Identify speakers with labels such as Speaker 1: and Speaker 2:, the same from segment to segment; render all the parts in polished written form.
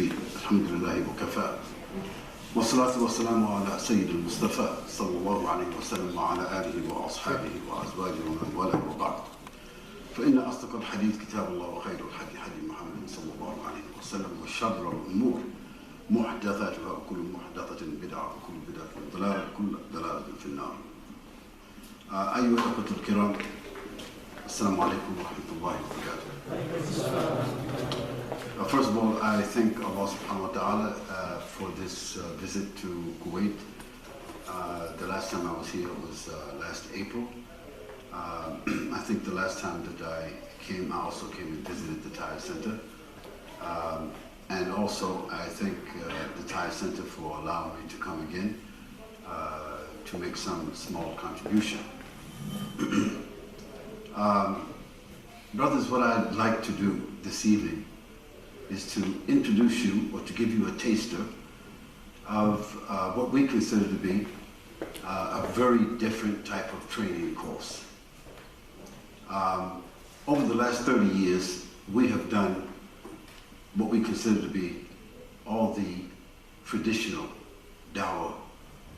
Speaker 1: الكافي الحمد لله وكفى والصلاة والسلام على سيد المصطفى صلى الله عليه وسلم وعلى آله وأصحابه وأزواجه ومن والاه وبعد فإن أصدق الحديث كتاب الله وخير الحديث حديث محمد صلى الله عليه وسلم وشر الأمور محدثاتها وكل محدثة بدعة وكل بدعة ضلالة وكل ضلالة في النار. أيها الأخوة الكرام السلام عليكم ورحمة الله وبركاته. First of all, I thank Allah subhanahu wa ta'ala for this visit to Kuwait. The last time I was here was last April. I think the last time that I came, I also came and visited the Thai Center. And also I thank the Thai Center for allowing me to come again to make some small contribution. Brothers, what I'd like to do this evening is to introduce you or to give you a taster of what we consider to be a very different type of training course. Over the last 30 years, we have done what we consider to be all the traditional Dawah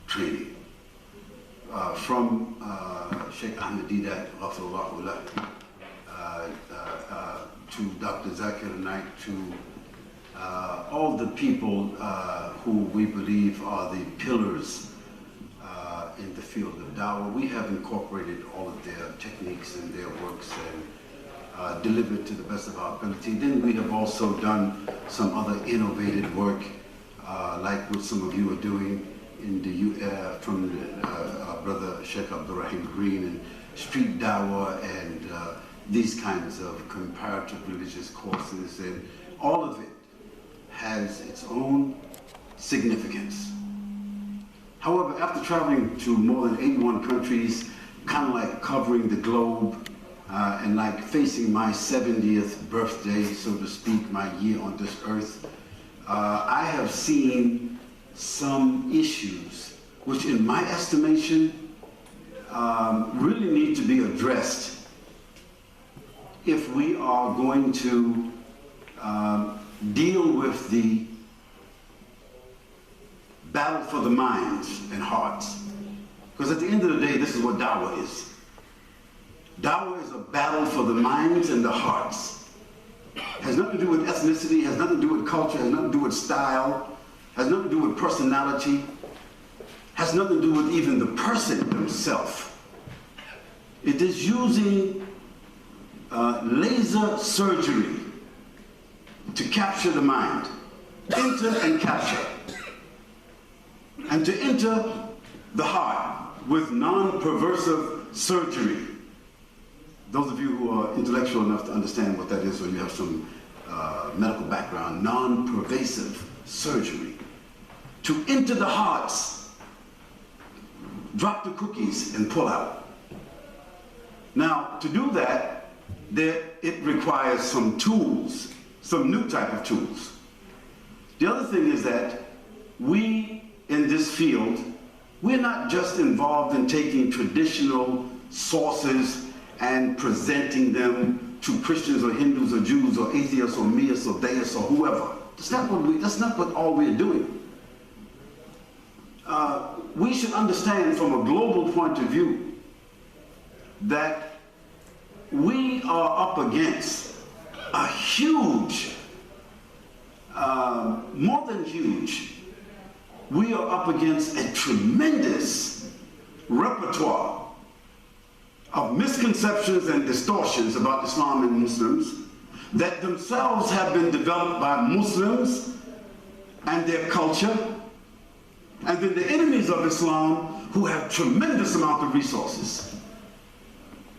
Speaker 1: training. From Shaykh Ahmed Didat, to Dr. Zakir Naik, to all the people who we believe are the pillars in the field of Dawah. We have incorporated all of their techniques and their works and delivered to the best of our ability. Then we have also done some other innovative work, like what some of you are doing in the from Brother Sheikh Abdurrahim Green and Street Dawah and these kinds of comparative religious courses, and all of it has its own significance. However, after traveling to more than 81 countries, kind of like covering the globe, and like facing my 70th birthday, so to speak, my year on this earth, I have seen some issues which in my estimation really need to be addressed if we are going to deal with the battle for the minds and hearts. Because at the end of the day, this is what Dawah is. Dawah is a battle for the minds and the hearts. Has nothing to do with ethnicity, has nothing to do with culture, has nothing to do with style, has nothing to do with personality, has nothing to do with even the person himself. It is using laser surgery to capture the mind, enter and capture, and to enter the heart with non-perversive surgery. Those of you who are intellectual enough to understand what that is, or you have some medical background, non-pervasive surgery. To enter the hearts, drop the cookies and pull out. Now, to do that, it requires some tools, some new type of tools. The other thing is that we, in this field, we're not just involved in taking traditional sources and presenting them to Christians or Hindus or Jews or atheists or meists or deists or whoever. That's not what all we're doing. We should understand from a global point of view that we are up against a huge, more than huge, we are up against a tremendous repertoire of misconceptions and distortions about Islam and Muslims that themselves have been developed by Muslims and their culture, and then the enemies of Islam who have tremendous amount of resources.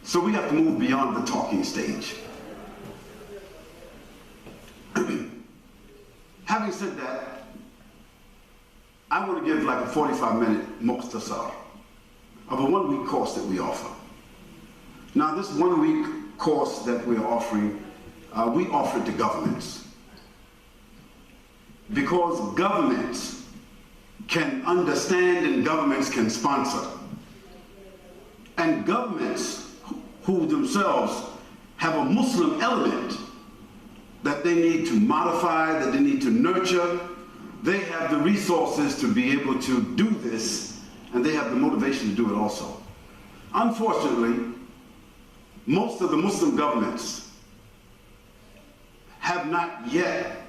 Speaker 1: So we have to move beyond the talking stage. Having said that, I want to give like a 45-minute mukhtasar of a 1-week course that we offer. Now this 1-week course that we're offering, we offer it to governments. Because governments can understand and governments can sponsor. And governments who themselves have a Muslim element that they need to modify, that they need to nurture, nurture, they have the resources to be able to do this, and they have the motivation to do it also. Unfortunately, most of the Muslim governments have not yet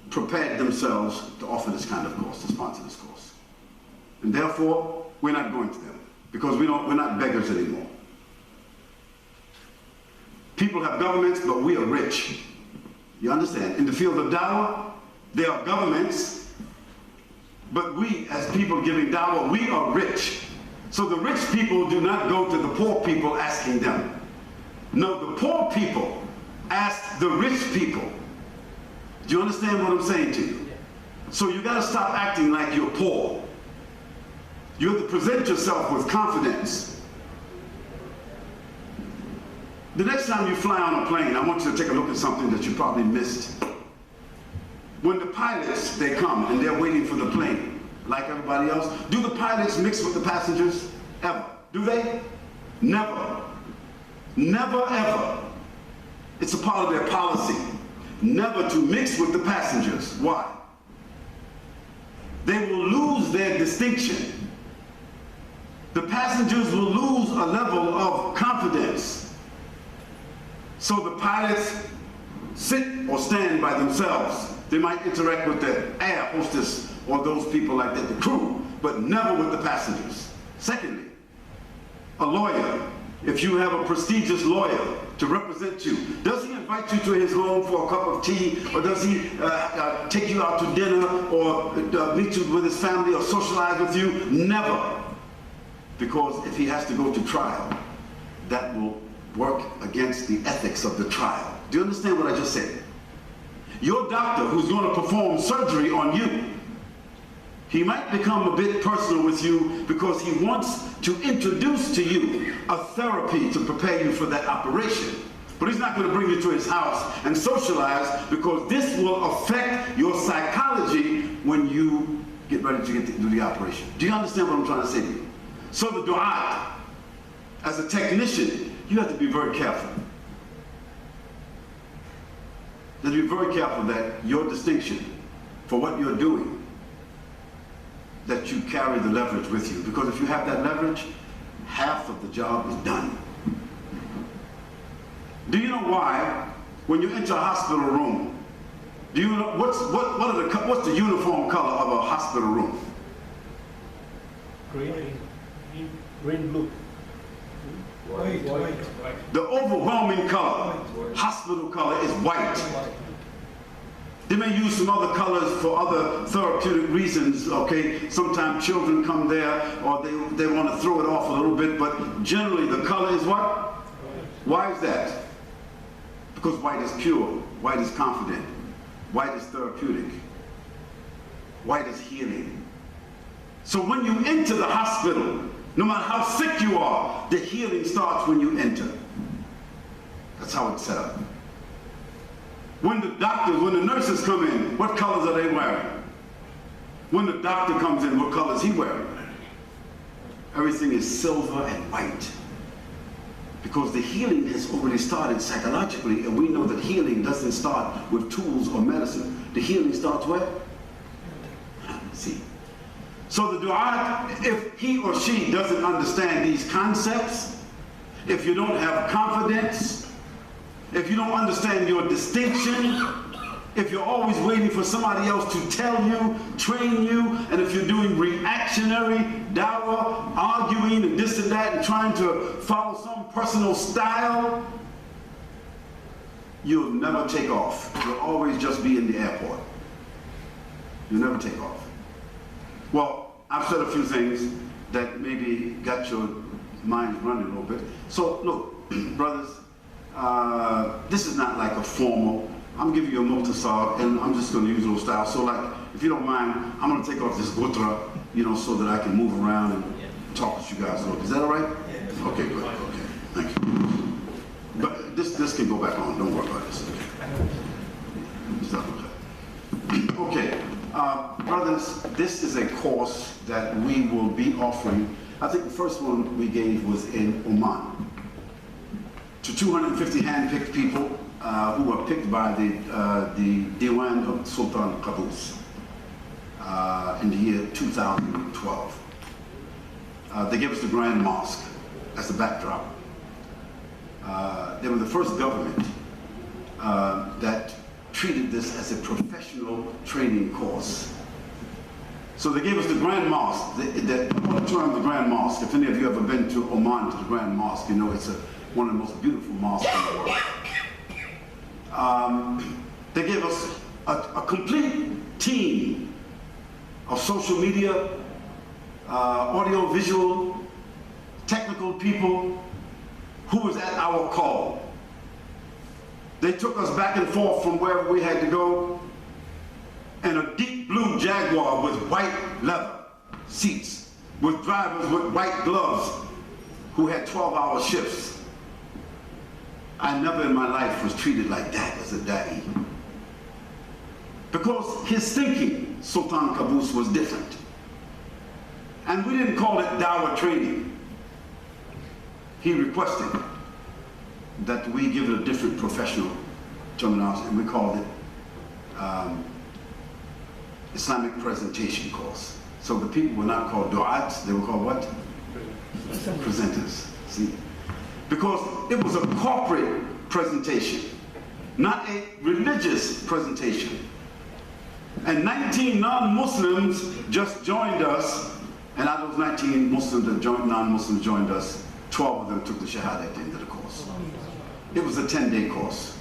Speaker 1: prepared themselves to offer this kind of course, to sponsor this course. And therefore, we're not going to them, because we're not beggars anymore. People have governments, but we are rich. You understand? In the field of dawah, there are governments, but we, as people giving dawah, we are rich. So the rich people do not go to the poor people asking them. No, the poor people ask the rich people. Do you understand what I'm saying to you? So you got to stop acting like you're poor. You have to present yourself with confidence. The next time you fly on a plane, I want you to take a look at something that you probably missed. When the pilots, they come and they're waiting for the plane, like everybody else, do the pilots mix with the passengers? Ever? Do they? Never. Never, ever. It's a part of their policy, never to mix with the passengers. Why? They will lose their distinction. The passengers will lose a level of confidence. So the pilots sit or stand by themselves. They might interact with the air hostess or those people like that, the crew, but never with the passengers. Secondly, a lawyer, if you have a prestigious lawyer to represent you, does he invite you to his home for a cup of tea, or does he take you out to dinner, or meet you with his family, or socialize with you? Never. Because if he has to go to trial, that will work against the ethics of the trial. Do you understand what I just said? Your doctor who's going to perform surgery on you, he might become a bit personal with you because he wants to introduce to you a therapy to prepare you for that operation. But he's not going to bring you to his house and socialize, because this will affect your psychology when you get ready to do the operation. Do you understand what I'm trying to say to you? So the du'at, as a technician, you have to be very careful. You have to be very careful that your distinction for what you're doing, that you carry the leverage with you. Because if you have that leverage, half of the job is done. Do you know why, when you enter a hospital room, do you know what's the uniform color of a hospital room?
Speaker 2: Green, blue. White.
Speaker 1: The overwhelming color, hospital color, is white. They may use some other colors for other therapeutic reasons, okay? Sometimes children come there, or they want to throw it off a little bit, but generally the color is what? Why is that? Because white is pure, white is confident, white is therapeutic, white is healing. So when you enter the hospital, no matter how sick you are, the healing starts when you enter. That's how it's set up. When the doctors, when the nurses come in, what colors are they wearing? When the doctor comes in, what color is he wearing? Everything is silver and white. Because the healing has already started psychologically, and we know that healing doesn't start with tools or medicine. The healing starts where? See. So the du'at, if he or she doesn't understand these concepts, if you don't have confidence, if you don't understand your distinction, if you're always waiting for somebody else to tell you, train you, and if you're doing reactionary dawah, arguing and this and that, and trying to follow some personal style, you'll never take off. You'll always just be in the airport. You'll never take off. Well, I've said a few things that maybe got your mind running a little bit. So look, brothers, this is not like a formal, I'm giving you a muhtasar, and I'm just going to use a little style. So like, if you don't mind, I'm going to take off this gutra, you know, so that I can move around and talk to you guys a little. Is that all right? Yeah. Okay, good. Okay, thank you. But this can go back on. Don't worry about this. Okay, brothers, this is a course that we will be offering. I think the first one we gave was in Oman, to 250 hand-picked people who were picked by the Diwan of Sultan Qaboos. in the year 2012. They gave us the Grand Mosque as a backdrop. They were the first government that treated this as a professional training course. So they gave us the Grand Mosque. The term the Grand Mosque, if any of you ever been to Oman to the Grand Mosque, you know it's one of the most beautiful mosques in the world. They gave us a complete team of social media, audio, visual, technical people who was at our call. They took us back and forth from wherever we had to go in a deep blue Jaguar with white leather seats, with drivers with white gloves who had 12-hour shifts. I never in my life was treated like that as a da'i. Because his thinking, Sultan Qaboos, was different. And we didn't call it Dawah training. He requested that we give it a different professional terminology, and we called it Islamic presentation course. So the people were not called du'ats, they were called what? Presenters. See? Because it was a corporate presentation, not a religious presentation. And 19 non-Muslims just joined us, and out of those 19 Muslims that non-Muslims joined us, 12 of them took the Shahada at the end of the course. It was a 10-day course.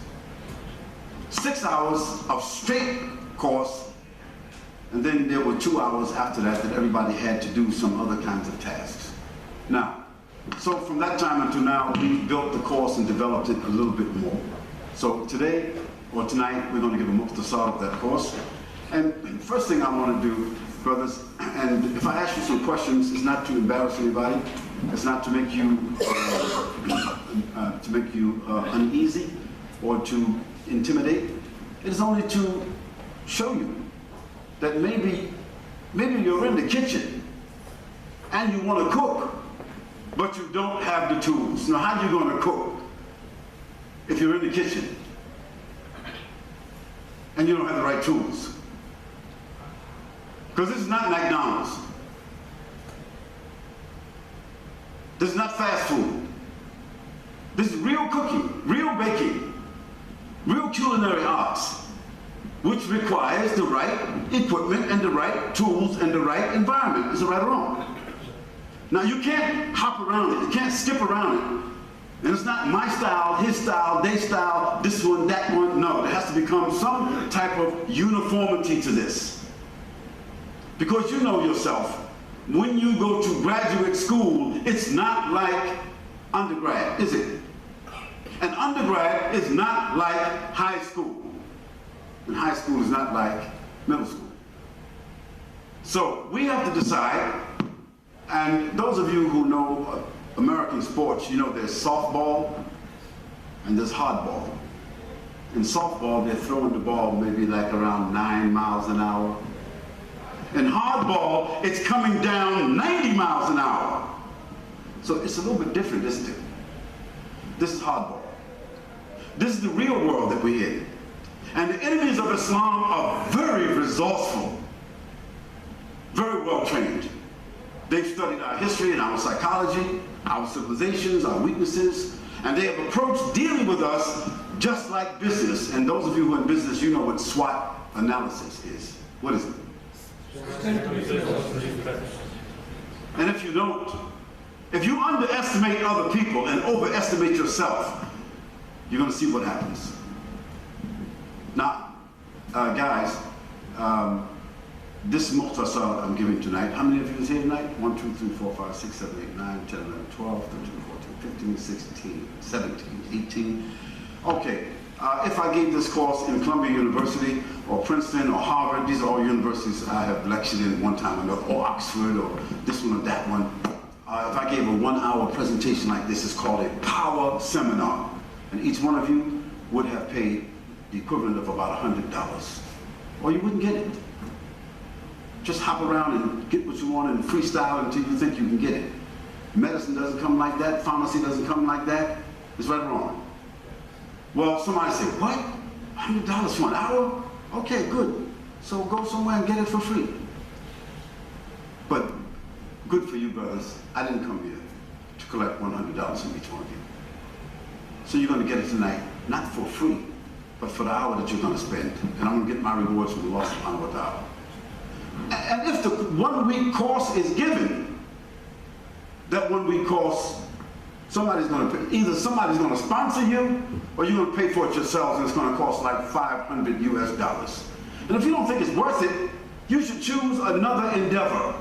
Speaker 1: 6 hours of straight course, and then there were 2 hours after that everybody had to do some other kinds of tasks. Now, so from that time until now, we've built the course and developed it a little bit more. So today, or tonight, we're going to give a mukhtasar of that course. And first thing I want to do, brothers, and if I ask you some questions, it's not to embarrass anybody, it's not to make you uneasy or to intimidate. It is only to show you that maybe you're in the kitchen and you want to cook, but you don't have the tools. Now, how are you going to cook if you're in the kitchen and you don't have the right tools? Because this is not McDonald's. This is not fast food. This is real cooking, real baking, real culinary arts, which requires the right equipment and the right tools and the right environment. Is it right or wrong? Now, you can't hop around it. You can't skip around it. And it's not my style, his style, their style, this one, that one. No, there has to become some type of uniformity to this. Because you know yourself, when you go to graduate school, it's not like undergrad, is it? And undergrad is not like high school. And high school is not like middle school. So we have to decide, and those of you who know American sports, you know there's softball and there's hardball. In softball, they're throwing the ball maybe like around 9 miles an hour. In hardball, it's coming down 90 miles an hour. So it's a little bit different, isn't it? This is hardball. This is the real world that we're in. And the enemies of Islam are very resourceful, very well trained. They've studied our history and our psychology, our civilizations, our weaknesses, and they have approached dealing with us just like business. And those of you who are in business, you know what SWOT analysis is. What is it? And if you don't, if you underestimate other people and overestimate yourself, you're going to see what happens. Now, guys, this mukhtasar I'm giving tonight, how many of you is here tonight? 1, 2, 3, 4, 5, 6, 7, 8, 9, 10, 11, 12, 13, 14, 15, 16, 17, 18. Okay, if I gave this course in Columbia University or Princeton or Harvard, these are all universities I have lectured in one time or another, or Oxford or this one or that one. If I gave a 1-hour presentation like this, it's called a power seminar. And each one of you would have paid the equivalent of about $100, or you wouldn't get it. Just hop around and get what you want and freestyle until you think you can get it. Medicine doesn't come like that, pharmacy doesn't come like that. It's right or wrong. Well, somebody said, what? $100 for an hour? Okay, good. So go somewhere and get it for free. Good for you, brothers. I didn't come here to collect $100 from each one of you. So you're going to get it tonight, not for free, but for the hour that you're going to spend. And I'm going to get my rewards from Allah subhanahu wa ta'ala. And if the 1 week course is given, that 1 week course, somebody's going to pay. Either somebody's going to sponsor you, or you're going to pay for it yourselves, and it's going to cost like $500 US. And if you don't think it's worth it, you should choose another endeavor.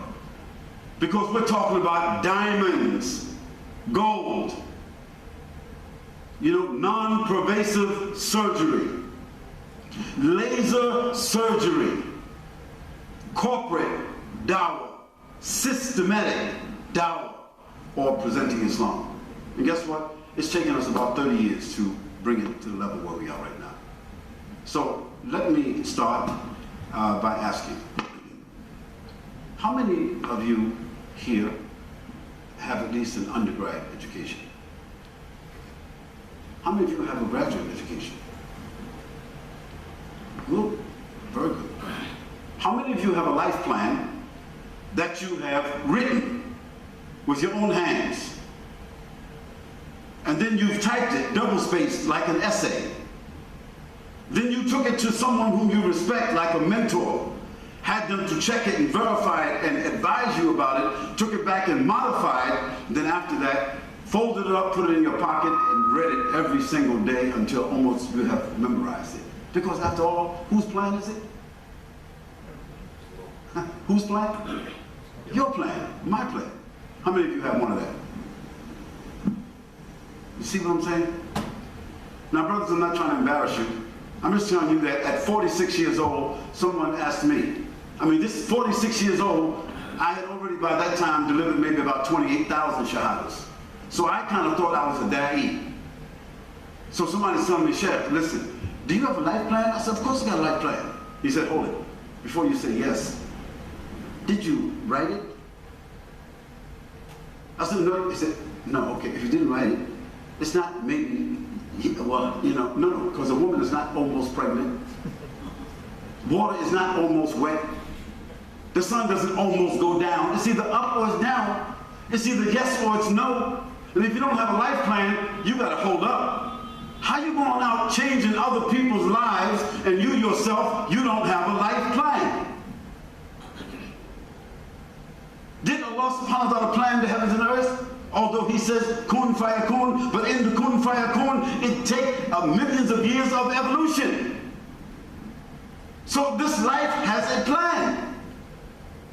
Speaker 1: Because we're talking about diamonds, gold, non-pervasive surgery, laser surgery, corporate dawah, systematic dawah, or presenting Islam. And guess what? It's taken us about 30 years to bring it to the level where we are right now. So let me start by asking, how many of you here have at least an undergrad education? How many of you have a graduate education? Good, very good. How many of you have a life plan that you have written with your own hands? And then you've typed it double-spaced like an essay. Then you took it to someone whom you respect, like a mentor, had them to check it and verify it and advise you about it, took it back and modified it, then after that, folded it up, put it in your pocket, and read it every single day until almost you have memorized it. Because after all, whose plan is it? Whose plan? Your plan, my plan. How many of you have one of that? You see what I'm saying? Now, brothers, I'm not trying to embarrass you. I'm just telling you that at 46 years old, someone asked me, this 46 years old, I had already by that time delivered maybe about 28,000 shahadas. So I kind of thought I was a da'i. So somebody's telling me, Shaykh, listen, do you have a life plan? I said, of course I got a life plan. He said, hold it. Before you say yes, did you write it? I said, no. He said, no, okay, if you didn't write it, it's not maybe, no, because a woman is not almost pregnant. Water is not almost wet. The sun doesn't almost go down. It's either up or it's down. It's either yes or it's no. And if you don't have a life plan, you gotta hold up. How you going out changing other people's lives and you yourself, you don't have a life plan? Did Allah subhanahu wa ta'ala plan the heavens and earth? Although he says kun fayakun, but in the kun fayakun, it takes millions of years of evolution. So this life has a plan.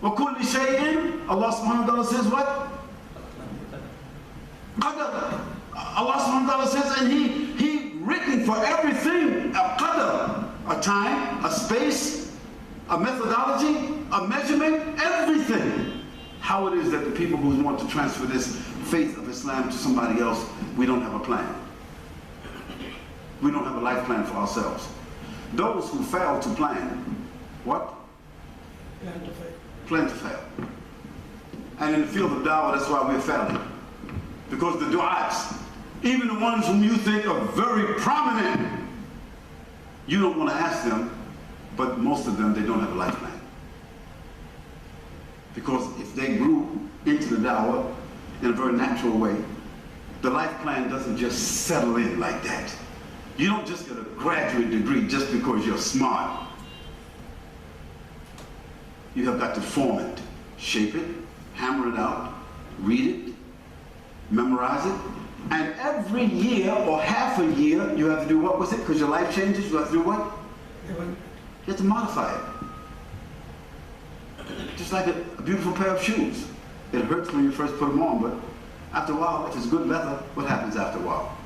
Speaker 1: Wa kulli shay'in, Allah subhanahu wa ta'ala says what? Qadar. Allah subhanahu wa ta'ala says, and he written for everything a qadar, a time, a space, a methodology, a measurement, everything. How it is that the people who want to transfer this faith of Islam to somebody else, we don't have a plan. We don't have a life plan for ourselves. Those who fail to plan, what?
Speaker 2: Plan to fail.
Speaker 1: Plan to fail. And in the field of dawah, that's why we're failing. Because the du'ats, even the ones whom you think are very prominent, you don't want to ask them, but most of them, they don't have a life plan. Because if they grew into the dawah in a very natural way, the life plan doesn't just settle in like that. You don't just get a graduate degree just because you're smart. You have got to form it, shape it, hammer it out, read it, memorize it, and every year or half a year you have to do what was it? Because your life changes, you have to do what? You have to modify it. Just like a beautiful pair of shoes. It hurts when you first put them on, but after a while, if it's good leather, what happens after a while?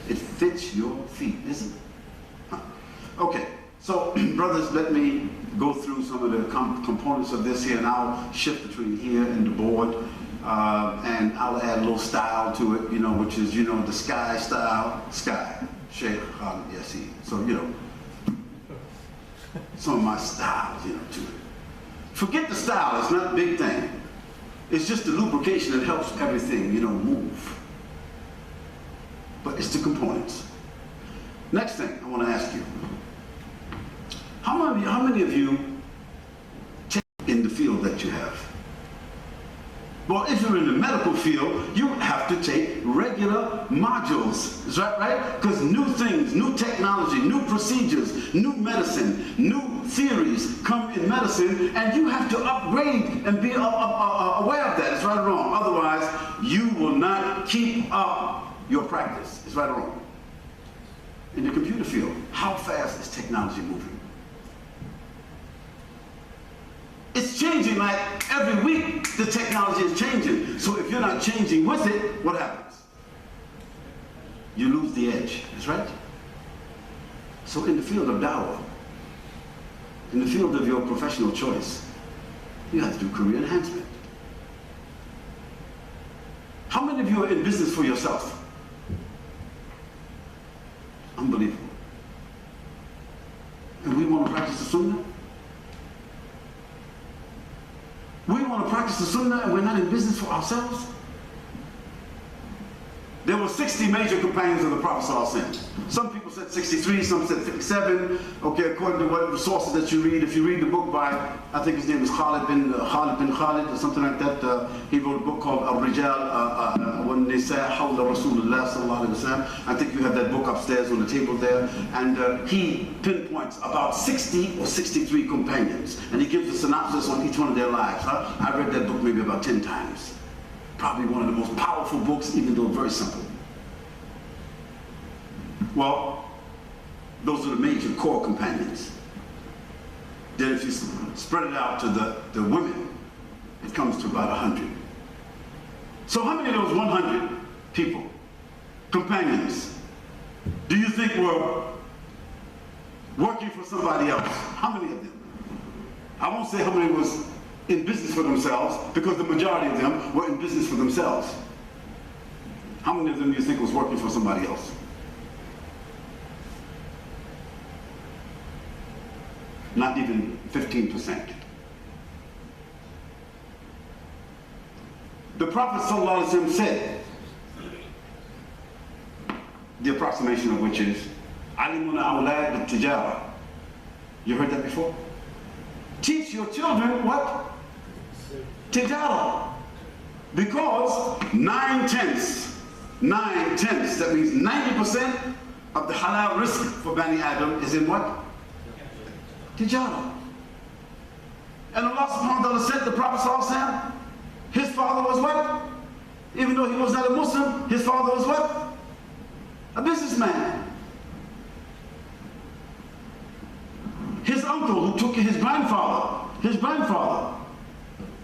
Speaker 1: It fits your feet, isn't it? Huh. Okay, so brothers, let me go through some of the components of this here, and I'll shift between here and the board, and I'll add a little style to it, which is, the sky style, sky, Shaykh, Khalid, Yasin. So, some of my styles, to it. Forget the style, it's not a big thing. It's just the lubrication that helps everything, move. But it's the components. Next thing I want to ask you. How many of you take in the field that you have? Well, if you're in the medical field, you have to take regular modules, is that right? Because new things, new technology, new procedures, new medicine, new theories come in medicine, and you have to upgrade and be aware of that, is right or wrong. Otherwise, you will not keep up your practice, is right or wrong. In the computer field, how fast is technology moving? It's changing like every week. The technology is changing. So if you're not changing with it, what happens? You lose the edge. That's right. So in the field of Dawah, in the field of your professional choice, you have to do career enhancement. How many of you are in business for yourself? Unbelievable. And we want to practice the Sunnah? We want to practice the Sunnah and we're not in business for ourselves? There were 60 major companions of the Prophet ﷺ. Some people said 63, some said 57. Okay, according to what sources that you read. If you read the book by, I think his name is Khalid bin Khalid or something like that. He wrote a book called Al-Rijal wa Nisa Hawla Rasulullah sallallahu alaihi wasallam. I think you have that book upstairs on the table there. And he pinpoints about 60 or 63 companions. And he gives a synopsis on each one of their lives. I read that book maybe about 10 times. Probably one of the most powerful books, even though very simple. Well, those are the major core companions. Then if you spread it out to the women, it comes to about 100. So how many of those 100 people, companions, do you think were working for somebody else? How many of them? I won't say how many was in business for themselves, because the majority of them were in business for themselves. How many of them do you think was working for somebody else? Not even 15%. The Prophet ﷺ said, the approximation of which is, Alimuna awlad al-tijara. You heard that before? Teach your children what? Tijara. Because 9/10, that means 90% of the halal risk for Bani Adam is in what? Tijara. And Allah subhanahu wa ta'ala said, the Prophet ﷺ, his father was what? Even though he was not a Muslim, his father was what? A businessman. His uncle who took his grandfather,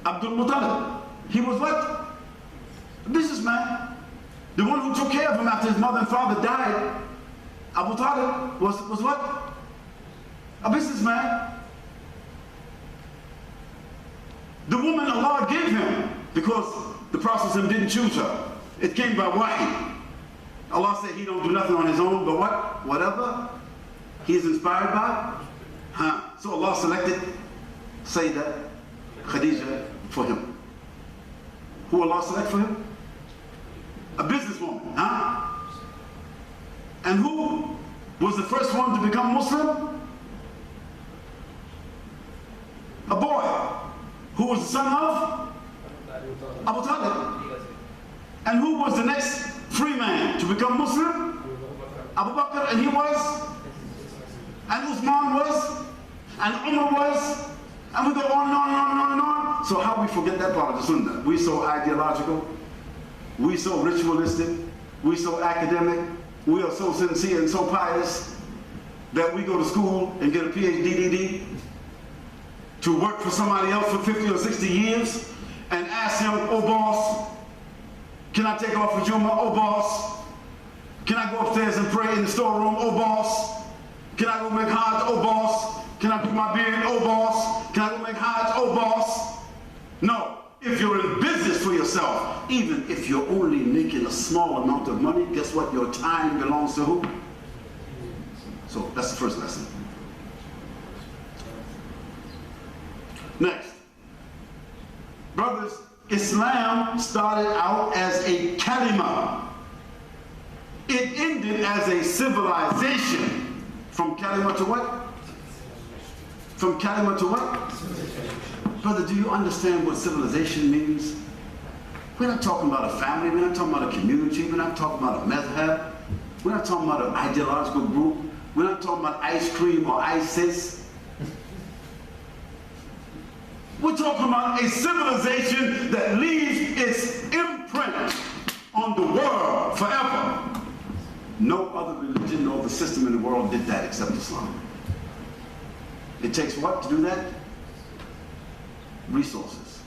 Speaker 1: Abdul Muttalib, he was what? A businessman. The one who took care of him after his mother and father died, Abu Talib, was what? A businessman. The woman Allah gave him, because the Prophet didn't choose her. It came by wahi. Allah said he don't do nothing on his own, but what? Whatever he is inspired by. So Allah selected Sayyidah Khadija for him. Who Allah select for him? A businesswoman, And who was the first one to become Muslim? A boy. Who was the son of? Abu Talib. And who was the next free man to become Muslim? Abu Bakr, and he was? And Uthman was? And Umar was? And we go on and on and on and on. So how we forget that part of the Sunnah? We so ideological, we so ritualistic, we so academic, we are so sincere and so pious that we go to school and get a PhD to work for somebody else for 50 or 60 years and ask him, oh boss, can I take off for Jummah? Oh boss, can I go upstairs and pray in the storeroom? Oh boss, can I go make Hajj? Oh boss, can I do my beard? Oh boss, can I go make Hajj? Oh boss. No, if you're in business for yourself, even if you're only making a small amount of money, guess what? Your time belongs to who? So that's the first lesson. Next, brothers, Islam started out as a kalima. It ended as a civilization. From kalima to what? From kalima to what? Brother, do you understand what civilization means? We're not talking about a family, we're not talking about a community, we're not talking about a madhab, we're not talking about an ideological group, we're not talking about ice cream or ISIS. We're talking about a civilization that leaves its imprint on the world forever. No other religion or the system in the world did that except Islam. It takes what to do that? Resources.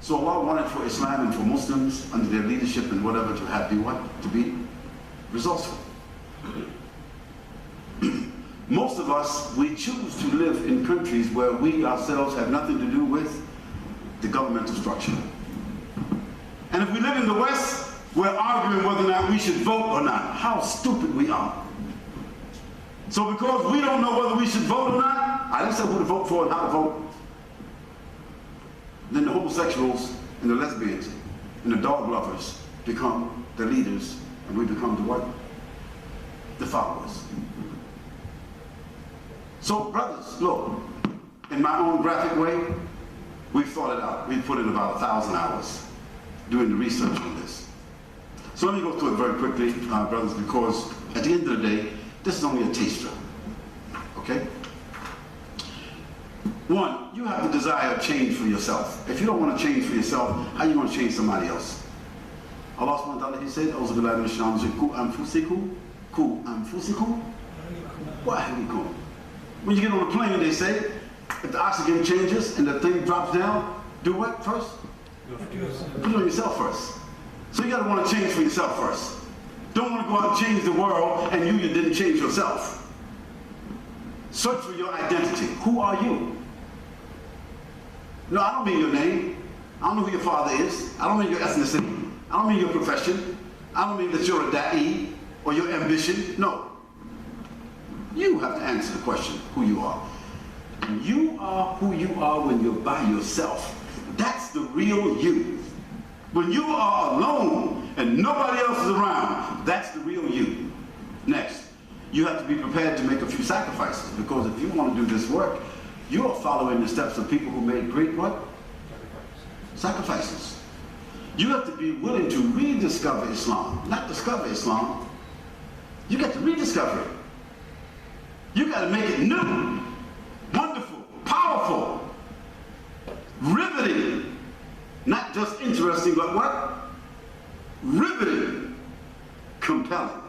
Speaker 1: So Allah wanted for Islam and for Muslims under their leadership and whatever to have be what? To be resourceful. Most of us, we choose to live in countries where we ourselves have nothing to do with the governmental structure. And if we live in the West, we're arguing whether or not we should vote or not. How stupid we are. So because we don't know whether we should vote or not, I didn't say who to vote for and how to vote. Then the homosexuals and the lesbians and the dog lovers become the leaders, and we become the what? The followers. So brothers, look, in my own graphic way, we've thought it out. We've put in about 1,000 hours doing the research on this. So let me go through it very quickly, brothers, because at the end of the day, this is only a taster, okay? One, you have the desire of change for yourself. If you don't want to change for yourself, how are you going to change somebody else? Allah subhanahu wa ta'ala, he said, "Auzu billahi minash shaitanir rajim, ku anfusikum wa ahlikum." When you get on a plane, they say, if the oxygen changes and the thing drops down, do what first? Put it on yourself first. So you got to want to change for yourself first. Don't want to go out and change the world and you didn't change yourself. Search for your identity. Who are you? No, I don't mean your name. I don't know who your father is. I don't mean your ethnicity. I don't mean your profession. I don't mean that you're a da'i or your ambition. No. You have to answer the question, who you are. And you are who you are when you're by yourself. That's the real you. When you are alone and nobody else is around, that's the real you. Next, you have to be prepared to make a few sacrifices, because if you want to do this work, you are following the steps of people who made great what? Sacrifices. You have to be willing to rediscover Islam, not discover Islam. You got to rediscover it. You got to make it new, wonderful, powerful, riveting, not just interesting, but what? Riveting, compelling.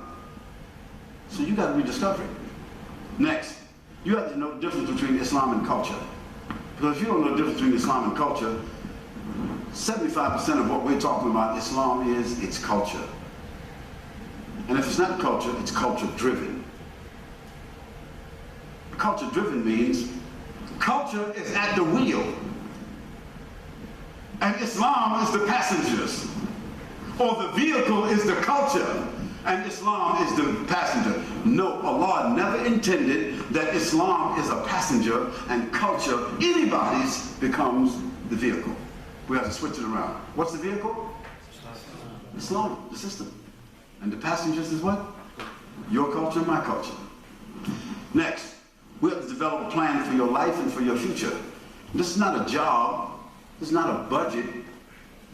Speaker 1: So you got to rediscover it. Next, you have to know the difference between Islam and culture. Because if you don't know the difference between Islam and culture, 75% of what we're talking about Islam is its culture. And if it's not culture, it's culture driven. Culture driven means culture is at the wheel and Islam is the passengers, or the vehicle is the culture and Islam is the passenger. No, Allah never intended that Islam is a passenger and culture, anybody's, becomes the vehicle. We have to switch it around. What's the vehicle? Islam, the system. And the passengers is what? Your culture, my culture. Next, we have to develop a plan for your life and for your future. This is not a job. This is not a budget.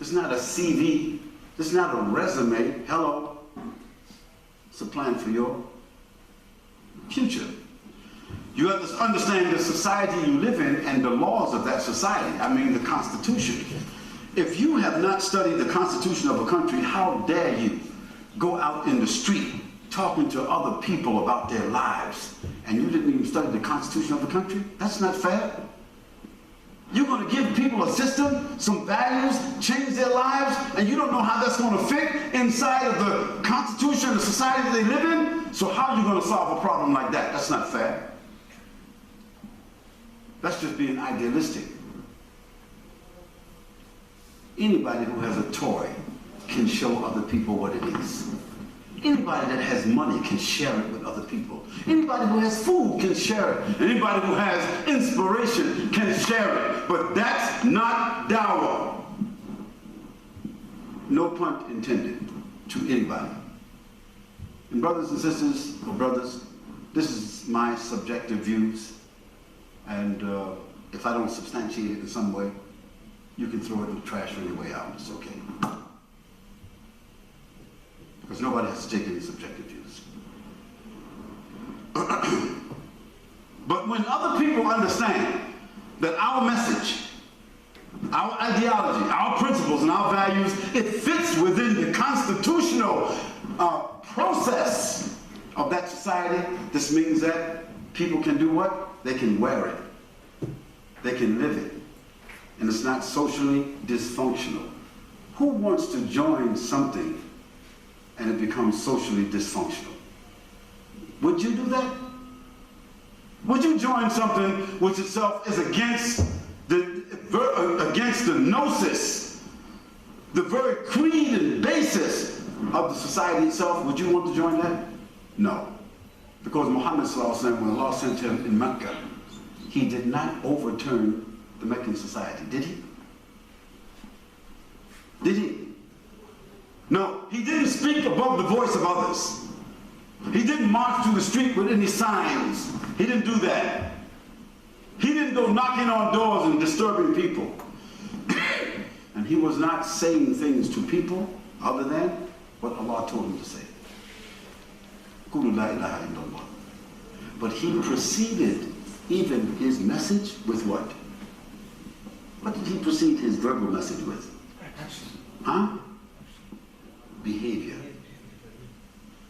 Speaker 1: This is not a CV. This is not a resume. Hello. It's a plan for your future. You have to understand the society you live in and the laws of that society. I mean the Constitution. If you have not studied the Constitution of a country, how dare you go out in the street talking to other people about their lives and you didn't even study the Constitution of the country? That's not fair. You're going to give people a system, some values, change their lives, and you don't know how that's going to fit inside of the Constitution, the society that they live in? So how are you going to solve a problem like that? That's not fair. That's just being idealistic. Anybody who has a toy can show other people what it is. Anybody that has money can share it with other people. Anybody who has food can share it. Anybody who has inspiration can share it. But that's not Dawah. No pun intended to anybody. And brothers and sisters, or brothers, this is my subjective views. And if I don't substantiate it in some way, you can throw it in the trash on your way out. It's okay. Because nobody has to take any subjective views. But when other people understand that our message, our ideology, our principles, and our values, it fits within the constitutional process of that society, this means that people can do what? They can wear it. They can live it. And it's not socially dysfunctional. Who wants to join something and it becomes socially dysfunctional? Would you do that? Would you join something which itself is against the gnosis, the very creed and basis of the society itself? Would you want to join that? No. Because Muhammad sallallahu alaihi wasallam, when Allah sent him in Mecca, he did not overturn the Meccan society, did he? Did he? No, he didn't speak above the voice of others. He didn't march through the street with any signs. He didn't do that. He didn't go knocking on doors and disturbing people. And he was not saying things to people other than what Allah told him to say. Qulu la ilaha illallah. But he preceded even his message with what? What did he precede his verbal message with? Huh? Behavior.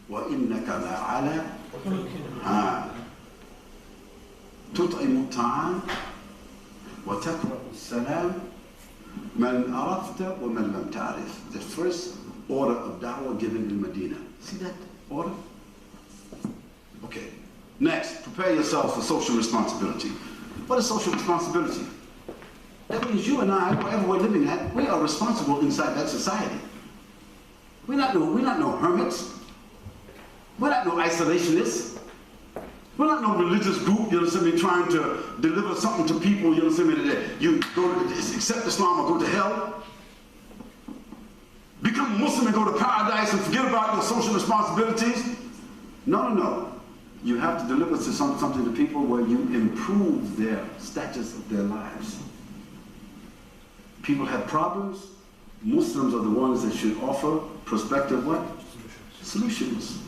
Speaker 1: وَإِنَّكَ لَعَلَى تُطْعِمُ الطَّعَامَ وَتَقْرَأُ السَّلَامَ مَنْ عَرَفْتَ وَمَنْ لَمْ تَعْرِفْ. The first order of da'wah given in Medina. See that order? Okay. Next, prepare yourself for social responsibility. What is social responsibility? That means you and I, wherever we're living at, we are responsible inside that society. We're not no hermits. We're not no isolationists. We're not no religious group, you understand me, trying to deliver something to people, you understand me, that you go to accept Islam or go to hell. Become a Muslim and go to paradise and forget about your social responsibilities. No, no, no. You have to deliver something to people where you improve their status of their lives. People have problems. Muslims are the ones that should offer prospective what? Solutions.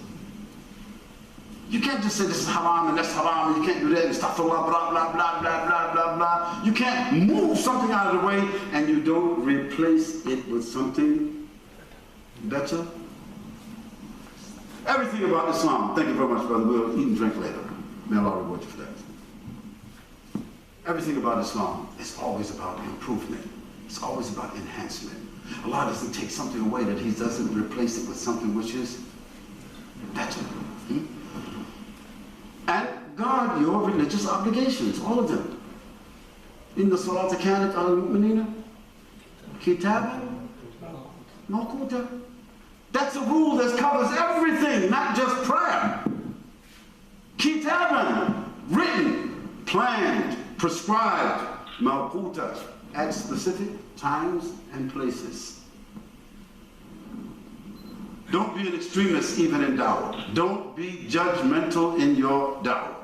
Speaker 1: You can't just say this is haram and that's haram and you can't do that and astaghfirullah, blah, blah, blah, blah, blah, blah, blah. You can't move something out of the way and you don't replace it with something better. Everything about Islam, thank you very much, brother, we'll eat and drink later. May Allah reward you for that. Everything about Islam is always about improvement. It's always about enhancement. Allah doesn't take something away that He doesn't replace it with something which is better. And guard your religious obligations, all of them. Inna salata kanat ala al-mu'minina kitaban mawquta. That's a rule that covers everything, not just prayer. Kitaban, written, planned, prescribed, mawquta, at specific times and places. Don't be an extremist even in da'wah. Don't be judgmental in your da'wah.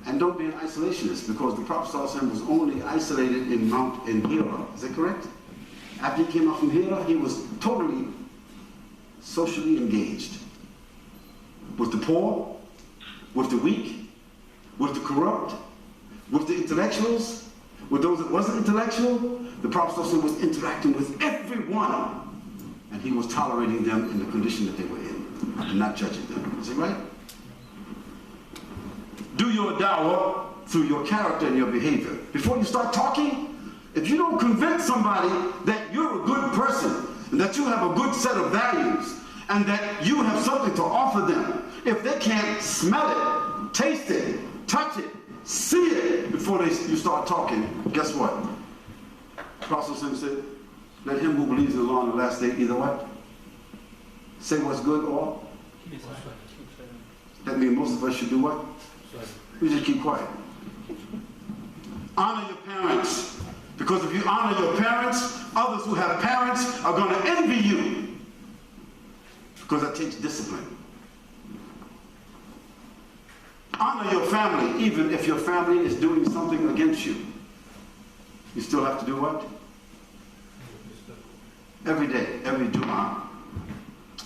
Speaker 1: And don't be an isolationist, because the Prophet ﷺ was only isolated in Hira. Is that correct? After he came out from Hira, he was totally socially engaged. With the poor, with the weak, with the corrupt, with the intellectuals, with those that wasn't intellectual. The Prophet ﷺ was interacting with everyone. And he was tolerating them in the condition that they were in, and not judging them. Is it right? Do your da'wah through your character and your behavior. Before you start talking, if you don't convince somebody that you're a good person, and that you have a good set of values, and that you have something to offer them, if they can't smell it, taste it, touch it, see it before you start talking, guess what? The Prophet ﷺ said, let him who believes in Allah on the last day either what? Say what's good or? That means most of us should do what? We just keep quiet. Honor your parents. Because if you honor your parents, others who have parents are going to envy you. Because that takes discipline. Honor your family, even if your family is doing something against you. You still have to do what? Every day, every Jum'ah,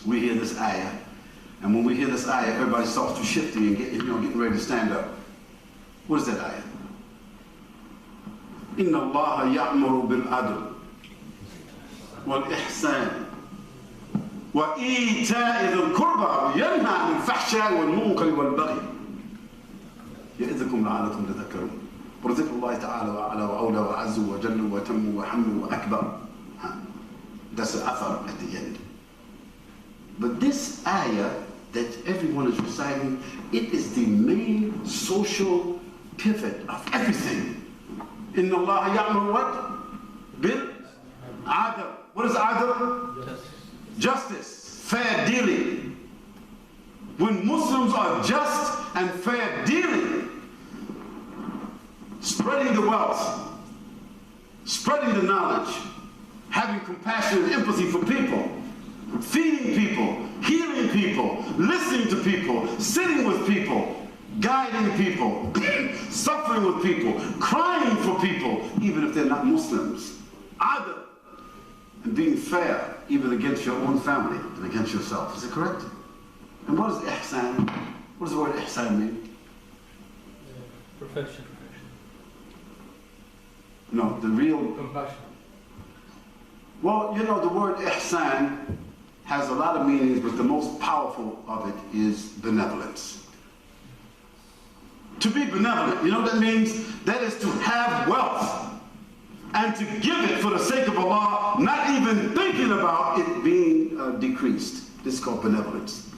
Speaker 1: we hear this ayah. And when we hear this ayah, everybody starts to shifting and getting ready to stand up. What is that ayah? Inna Allah ya'muru bil adl wal ihsan wa ita'i dhil qurba wa yanha 'anil fahsha'i wal munkari wal baghi ya'idhukum la'allakum tadhakkarun. Wa dhikrullahi ta'ala wa 'ala wa 'awla wa 'azza wa jalla wa tammu wa hamdu wa akbar. That's the athar at the end. But this ayah that everyone is reciting, it is the main social pivot of everything. Inna Allah ya'muru what? Bil adl. What is adl? Justice, fair dealing. When Muslims are just and fair dealing, spreading the wealth, spreading the knowledge, having compassion and empathy for people, feeding people, healing people, listening to people, sitting with people, guiding people, suffering with people, crying for people, even if they're not Muslims. Adl, and being fair, even against your own family and against yourself. Is it correct? And what is ihsan? What does the word ihsan mean?
Speaker 3: Perfection.
Speaker 1: No, the real...
Speaker 3: Compassion.
Speaker 1: Well, you know, the word ihsan has a lot of meanings, but the most powerful of it is benevolence. To be benevolent, you know what that means? That is to have wealth and to give it for the sake of Allah, not even thinking about it being decreased. This is called benevolence.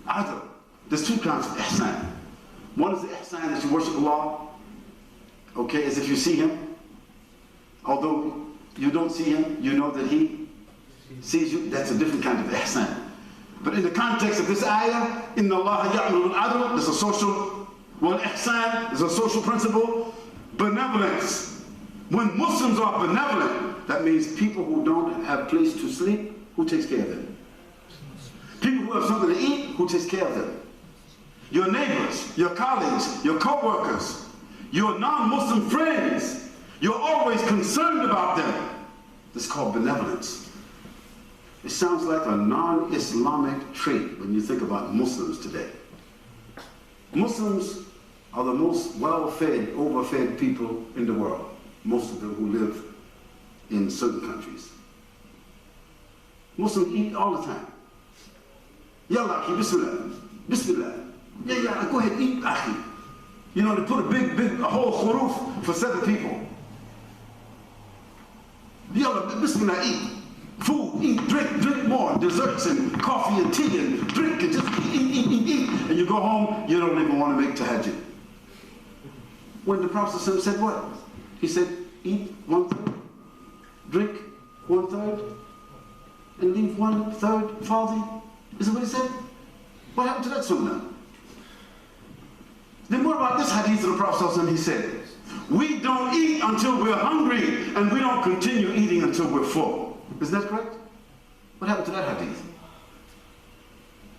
Speaker 1: Adl. There's two kinds of ihsan. One is the ihsan that you worship Allah, okay, as if you see Him. Although you don't see Him, you know that He sees you. That's a different kind of ihsan. But in the context of this ayah, Inna Allah ya'muru bil adl, there's a social, well, ihsan is a social principle. Benevolence. When Muslims are benevolent, that means people who don't have a place to sleep, who takes care of them? People who have something to eat, who takes care of them? Your neighbors, your colleagues, your co-workers, your non-Muslim friends, you're always concerned about them. This is called benevolence. It sounds like a non-Islamic trait when you think about Muslims today. Muslims are the most well-fed, overfed people in the world. Most of them who live in certain countries. Muslims eat all the time. Yalla, akhi, bismillah. Bismillah. Yeah, go ahead, eat, akhi. You know, they put a whole khuruf for 7 people. Yalla, bismillah, eat. Food, eat, drink more. Desserts and coffee and tea and drink and just eat. And you go home, you don't even want to make tahajjud. When the Prophet said what? He said, eat 1/3, drink 1/3, and leave 1/3 faulty. Is that what he said? What happened to that sunnah? Then what about this hadith of the Prophet? He said, we don't eat until we're hungry, and we don't continue eating until we're full. Isn't that correct? What happened to that hadith?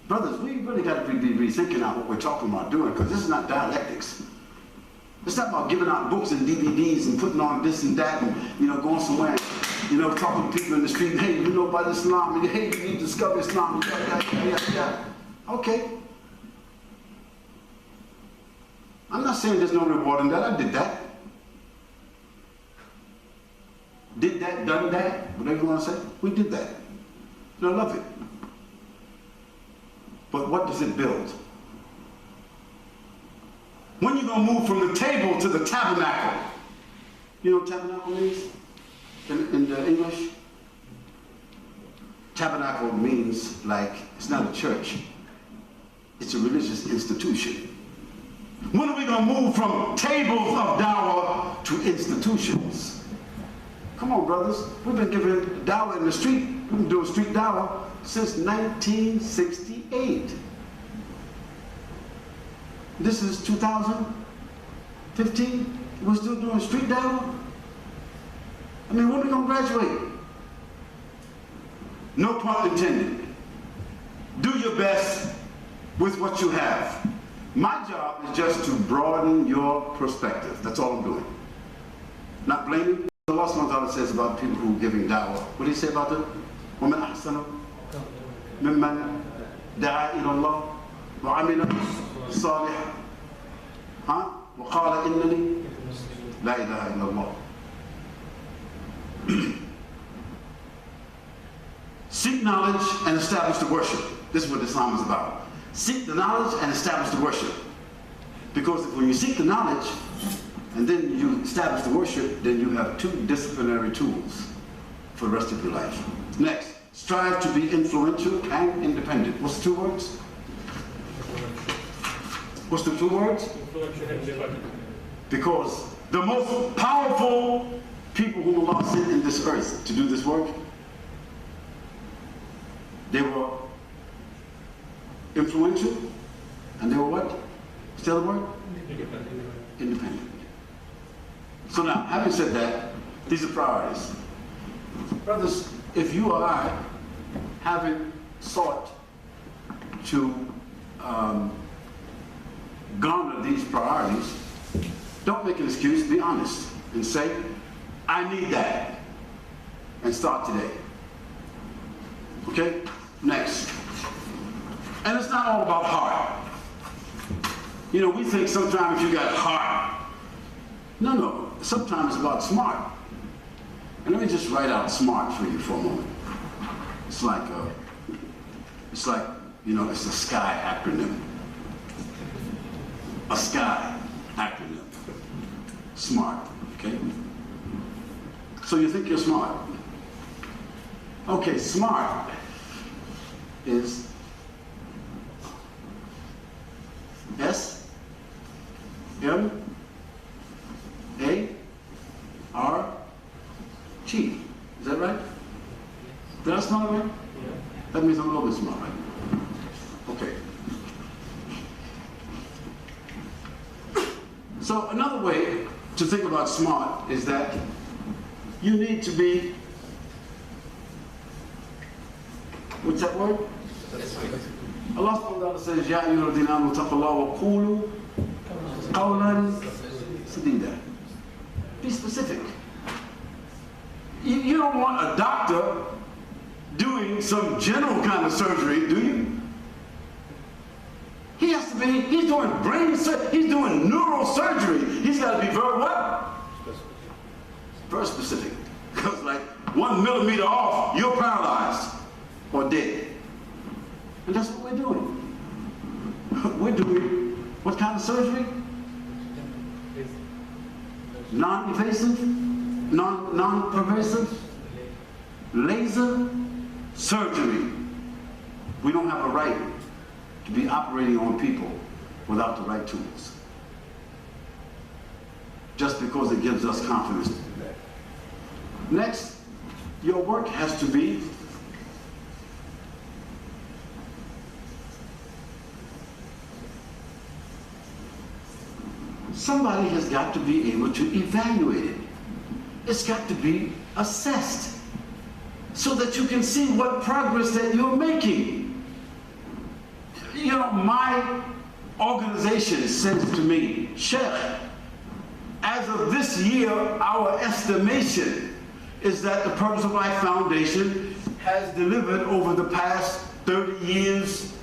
Speaker 1: Brothers, we really got to be rethinking out what we're talking about doing, because this is not dialectics. It's not about giving out books and DVDs and putting on this and that and, you know, going somewhere, you know, talking to people in the street, hey, you know about Islam, and hey, you need to discover Islam, yeah. Okay. I'm not saying there's no reward in that. I did that. Did that, done that, whatever you want to say. We did that. And I love it. But what does it build? When you going to move from the table to the tabernacle? You know what tabernacle means in the English? Tabernacle means like, it's not a church. It's a religious institution. When are we going to move from tables of Dawah to institutions? Come on, brothers. We've been giving Dawah in the street. We've been doing street Dawah since 1968. This is 2015. We're still doing street Dawah? I mean, when are we going to graduate? No pun intended. Do your best with what you have. My job is just to broaden your perspective. That's all I'm doing. Not blaming. Allah subhanahu wa ta'ala says about people who are giving da'wah. What do he say about them? وَمَنْ أَحْسَنُ مِمَّنْ دَعَا إِلَى اللَّهِ وَعَمِلَ صَالِحًا وَقَالَ إِنَّنِي لَا إِلَهَ إِلَّا اللَّهِ. Seek knowledge and establish the worship. This is what Islam is about. Seek the knowledge and establish the worship. Because when you seek the knowledge and then you establish the worship, then you have two disciplinary tools for the rest of your life. Next, strive to be influential and independent. What's the two words? What's the two words? Because the most powerful people whom Allah sent in this earth to do this work, they were influential, and they were what? Still the word? Independent. So now, having said that, these are priorities. Brothers, if you or I, having sought to garner these priorities, don't make an excuse, be honest, and say, I need that, and start today. Okay? Next. And it's not all about heart. You know, we think sometimes you got heart. No. Sometimes it's about smart. And let me just write out smart for you for a moment. It's like, you know, it's a SKY acronym. A SKY acronym. Smart, okay? So you think you're smart. Okay, smart is S-M-A-R-T. Is that right? Did I smell it right? Yeah. That means I'm a little bit smart, right? Okay. So another way to think about smart is that you need to be, what's that word? Allah subhanahu wa ta'ala says, Ya ayyuhalladhina amanu taqullaha wa qulu qawlan sadida. Be specific. You don't want a doctor doing some general kind of surgery, do you? He has to be, he's doing brain surgery, he's doing neurosurgery. He's got to be very what? Very specific. Because like 1 millimeter off, you're paralyzed or dead. And that's what we're doing. We're doing what kind of surgery? Non-invasive, non-pervasive, laser surgery. We don't have a right to be operating on people without the right tools. Just because it gives us confidence to do that. Next, your work has to be somebody has got to be able to evaluate it. It's got to be assessed so that you can see what progress that you're making. You know, my organization says to me, Shaykh, as of this year, our estimation is that the Purpose of Life Foundation has delivered over the past 30 years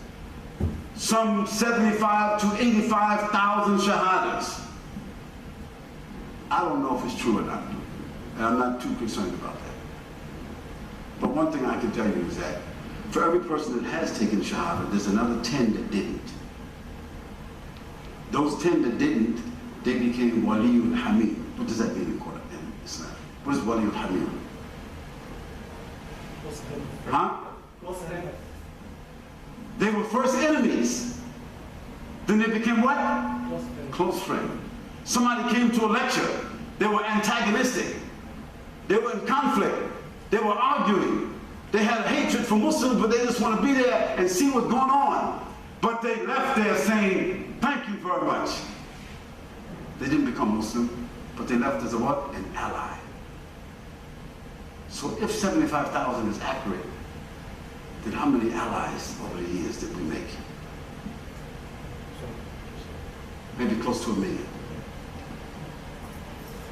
Speaker 1: some 75 to 85,000 shahadas. I don't know if it's true or not, and I'm not too concerned about that. But one thing I can tell you is that for every person that has taken shahada, there's another 10 that didn't. Those 10 that didn't, they became waliyul hamid. What does that mean in Quran and Islam? What is waliyul hamid? Huh? They were first enemies. Then they became what? Close friends. Somebody came to a lecture. They were antagonistic. They were in conflict. They were arguing. They had a hatred for Muslims, but they just want to be there and see what's going on. But they left there saying, thank you very much. They didn't become Muslim, but they left as a what? An ally. So if 75,000 is accurate, then how many allies over the years did we make? Maybe close to 1 million.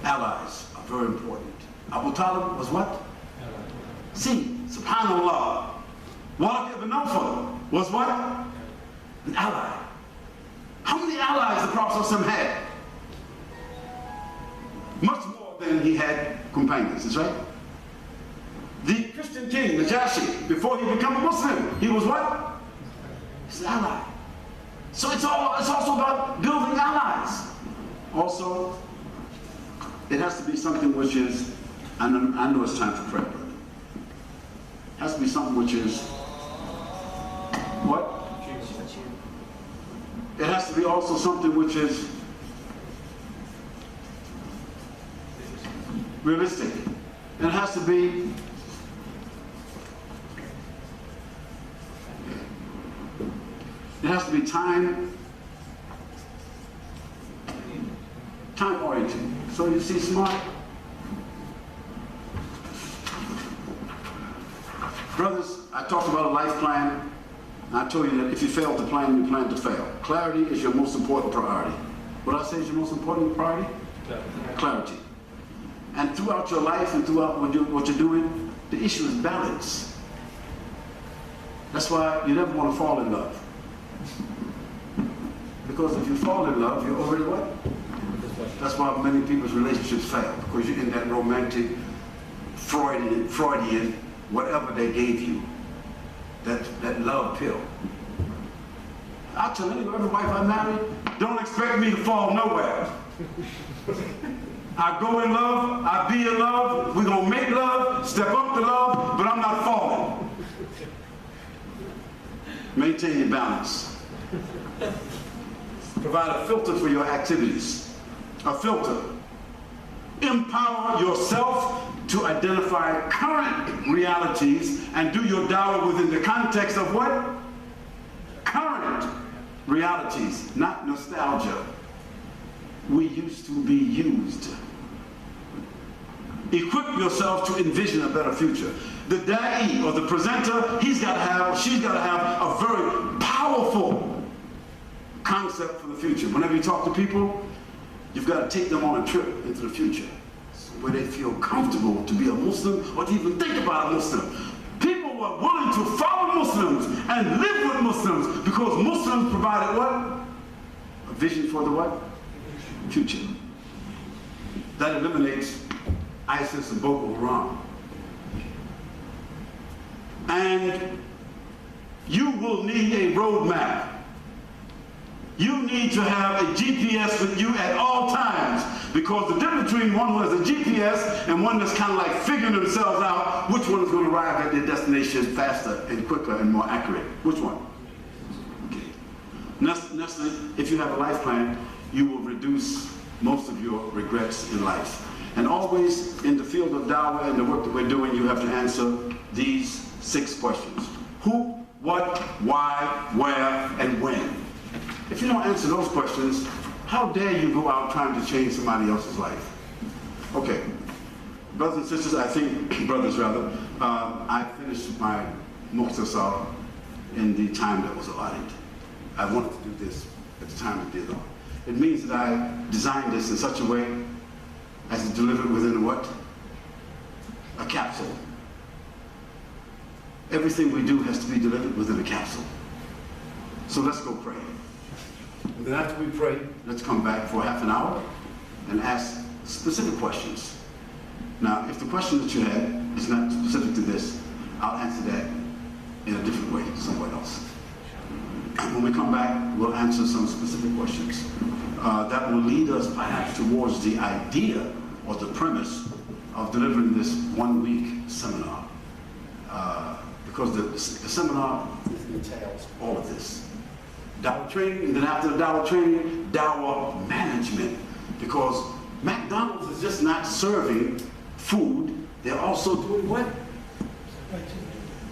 Speaker 1: Allies are very important. Abu Talib was what? See, subhanallah. Waraq ibn Nawfal was what? An ally. How many allies the Prophet ﷺ had? Much more than he had companions, that's right? The Christian king, Najashi, before he became a Muslim, he was what? He's an ally. So it's also about building allies. Also, it has to be something which is, I know it's time for prayer, brother. It has to be something which is, what? It has to be also something which is realistic. It has to be time oriented. So you see, smart brothers, I talked about a life plan. I told you that if you fail to plan, you plan to fail. Clarity is your most important priority. What I say is your most important priority? Clarity. And throughout your life and throughout what you're doing, the issue is balance. That's why you never want to fall in love. Because if you fall in love, you're already what? That's why many people's relationships fail. Because you're in that romantic, Freudian, whatever they gave you. That love pill. I tell every wife I marry, don't expect me to fall nowhere. I go in love, I be in love, we're gonna make love, step up to love, but I'm not falling. Maintain your balance. Provide a filter for your activities. A filter. Empower yourself to identify current realities and do your dawah within the context of what? Current realities, not nostalgia. We used to be used. Equip yourself to envision a better future. The da'i, or the presenter, she's got to have a very powerful concept for the future. Whenever you talk to people, you've got to take them on a trip into the future where they feel comfortable to be a Muslim or to even think about a Muslim. People were willing to follow Muslims and live with Muslims because Muslims provided what? A vision for the what? Future. That eliminates ISIS and Boko Haram. And you will need a roadmap. You need to have a GPS with you at all times, because the difference between one who has a GPS and one that's kind of like figuring themselves out which one is going to arrive at their destination faster and quicker and more accurate. Which one? Okay. Necessarily, if you have a life plan, you will reduce most of your regrets in life. And always in the field of dawah and the work that we're doing, you have to answer these 6 questions. Who, what, why, where, and when. If you don't answer those questions, how dare you go out trying to change somebody else's life? Okay, brothers and sisters, I finished my mukhtasar in the time that was allotted. I wanted to do this at the time it did. It means that I designed this in such a way as to deliver it within what? A capsule. Everything we do has to be delivered within a capsule. So let's go pray. And then after we pray, let's come back for half an hour and ask specific questions. Now, if the question that you had is not specific to this, I'll answer that in a different way somewhere else. And when we come back, we'll answer some specific questions. That will lead us perhaps towards the idea or the premise of delivering this 1-week seminar. Because the seminar entails all of this. Dawah training, and then after the dawah training, dawah management. Because McDonald's is just not serving food, they're also doing what?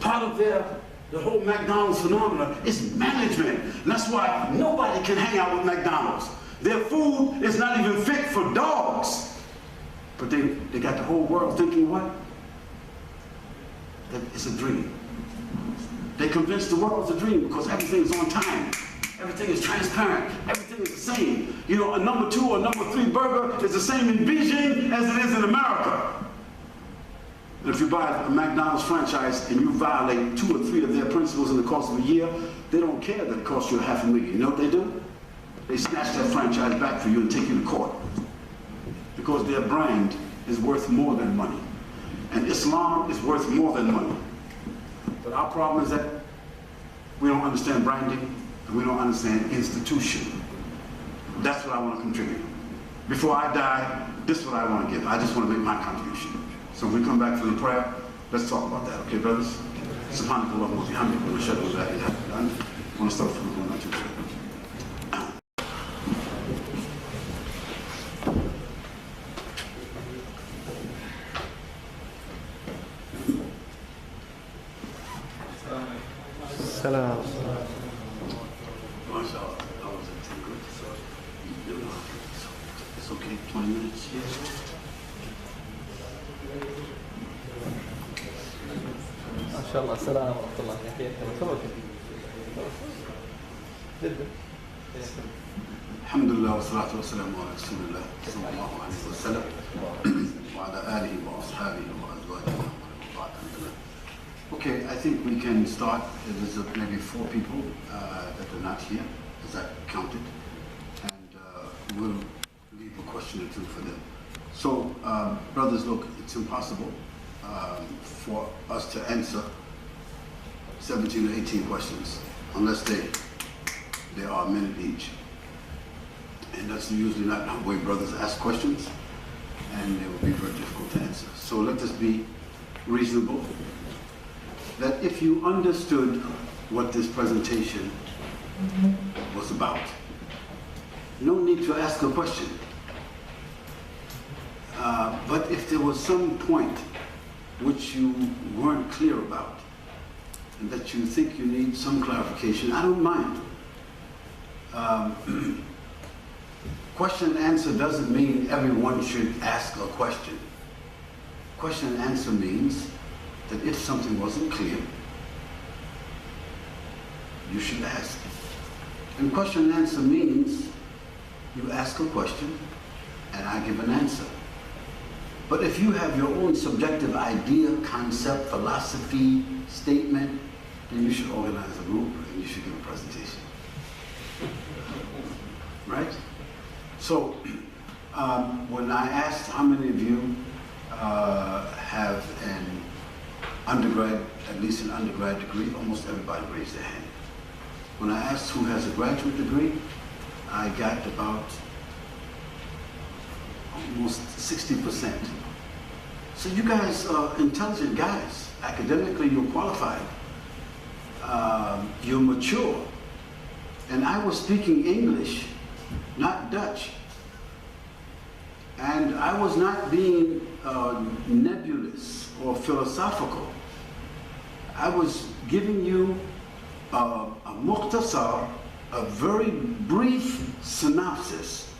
Speaker 1: Part of the whole McDonald's phenomenon is management. And that's why nobody can hang out with McDonald's. Their food is not even fit for dogs. But they got the whole world thinking what? That it's a dream. They convinced the world it's a dream because everything is on time. Everything is transparent. Everything is the same. You know, a number 2 or number 3 burger is the same in Beijing as it is in America. If you buy a McDonald's franchise and you violate 2 or 3 of their principles in the course of a year, they don't care that it costs you $500,000. You know what they do? They snatch that franchise back for you and take you to court. Because their brand is worth more than money. And Islam is worth more than money. But our problem is that we don't understand branding and we don't understand institution. That's what I want to contribute. Before I die, this is what I want to give. I just want to make my contribution. So when we come back from the prayer, let's talk about that, okay, brothers? Subhanakallah wa bihamdika wa ashhadu an la ilaha illa anta wa nastaghfiruka wa natubu ilayk.
Speaker 3: Salam.
Speaker 1: MashaAllah, I was at 10 good, so it's okay, 20 minutes.
Speaker 3: ما شاء الله. السلام ورحمة الله. يحييك. تفضل. جدا.
Speaker 1: الحمد لله والصلاة والسلام على رسول الله صلى الله عليه وسلم وعلى آله وأصحابه وأزواجه ومن والاه. Okay, I think we can start. There's maybe 4 people that are not here, as I counted, and we'll leave a question or 2 for them. So, brothers, look, it's impossible for us to answer 17 or 18 questions unless they are a minute each. And that's usually not the way brothers ask questions, and it will be very difficult to answer. So let us be reasonable, that if you understood what this presentation was about, no need to ask a question. But if there was some point which you weren't clear about, and that you think you need some clarification, I don't mind. Question and answer doesn't mean everyone should ask a question. Question and answer means that if something wasn't clear, you should ask. And question and answer means you ask a question and I give an answer. But if you have your own subjective idea, concept, philosophy, statement, then you should organize a group and you should give a presentation. Right? So, when I asked how many of you have an undergrad, at least an undergrad degree, almost everybody raised their hand. When I asked who has a graduate degree, I got about almost 60%. So you guys are intelligent guys. Academically, you're qualified. You're mature. And I was speaking English, not Dutch. And I was not being nebulous or philosophical. I was giving you a mukhtasar, a very brief synopsis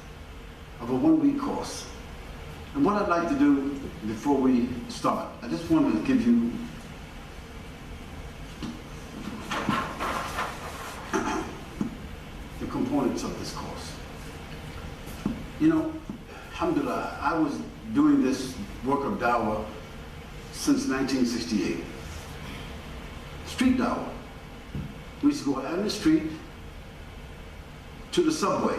Speaker 1: of a 1-week course. And what I'd like to do before we start, I just wanted to give you the components of this course. You know, alhamdulillah, I was doing this work of Dawah since 1968. Street Dawah. We used to go out in the street to the subway.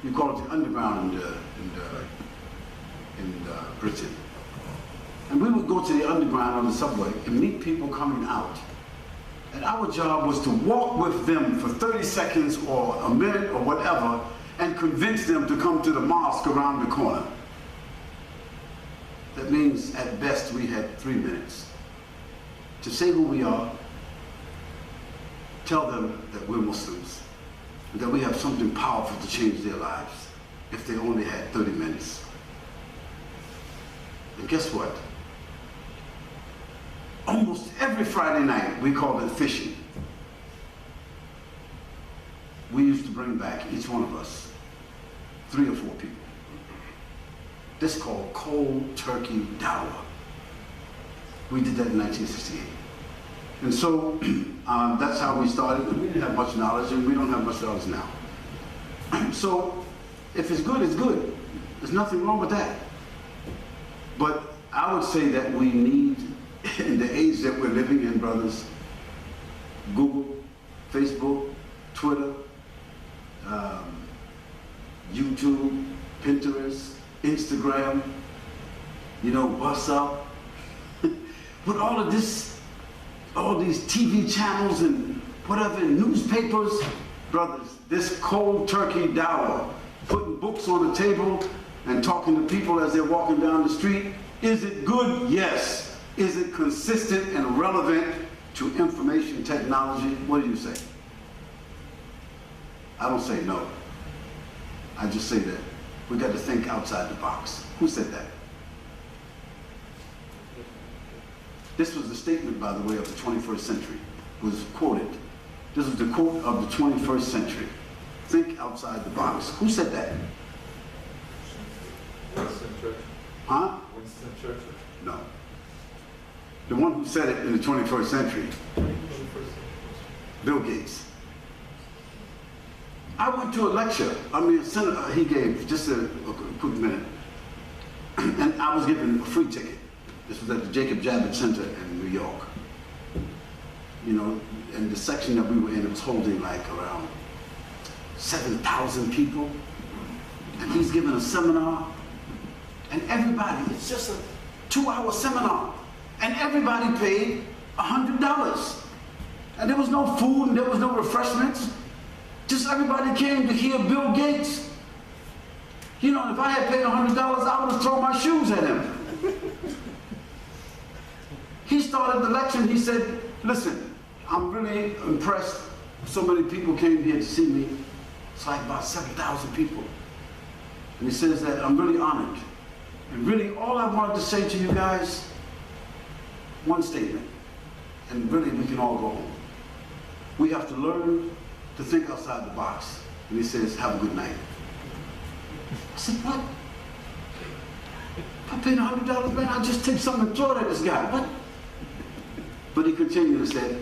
Speaker 1: You call it the underground in Britain. And we would go to the underground on the subway and meet people coming out. And our job was to walk with them for 30 seconds or a minute or whatever and convince them to come to the mosque around the corner. That means at best we had 3 minutes to say who we are, tell them that we're Muslims, and that we have something powerful to change their lives if they only had 30 minutes. And guess what? Almost every Friday night, we called it fishing. We used to bring back, each one of us, 3 or 4 people. This is called cold turkey dawah. We did that in 1968. And so that's how we started. We didn't have much knowledge, and we don't have much knowledge now. So if it's good, it's good. There's nothing wrong with that. But I would say that we need, in the age that we're living in, brothers, Google, Facebook, Twitter, YouTube, Pinterest, Instagram, WhatsApp. With all of this, all these TV channels and whatever, newspapers, brothers, this cold turkey dawah, putting books on the table and talking to people as they're walking down the street, is it good? Yes. Is it consistent and relevant to information technology? What do you say? I don't say no. I just say that we got to think outside the box. Who said that? This was the statement, by the way, of the 21st century. It was quoted. This was the quote of the 21st century. Think outside the box. Who said that?
Speaker 3: Winston Churchill.
Speaker 1: Huh?
Speaker 3: Winston Churchill.
Speaker 1: No. The one who said it in the 21st century, Bill Gates. I went to a lecture, a senator, he gave, just a quick minute, and I was given a free ticket. This was at the Jacob Javits Center in New York. And the section that we were in, it was holding like around 7,000 people. And he's giving a seminar, and everybody, it's just a 2-hour seminar, and everybody paid $100. And there was no food and there was no refreshments. Just everybody came to hear Bill Gates. If I had paid $100, I would have thrown my shoes at him. He started the lecture and he said, listen, I'm really impressed. So many people came here to see me. It's like about 7,000 people. And he says that I'm really honored. And really all I wanted to say to you guys, one statement, and really we can all go home. We have to learn to think outside the box. And he says, have a good night. I said, what? If I paid $100, man, I'll just take something and throw it at this guy. What? But he continued and said,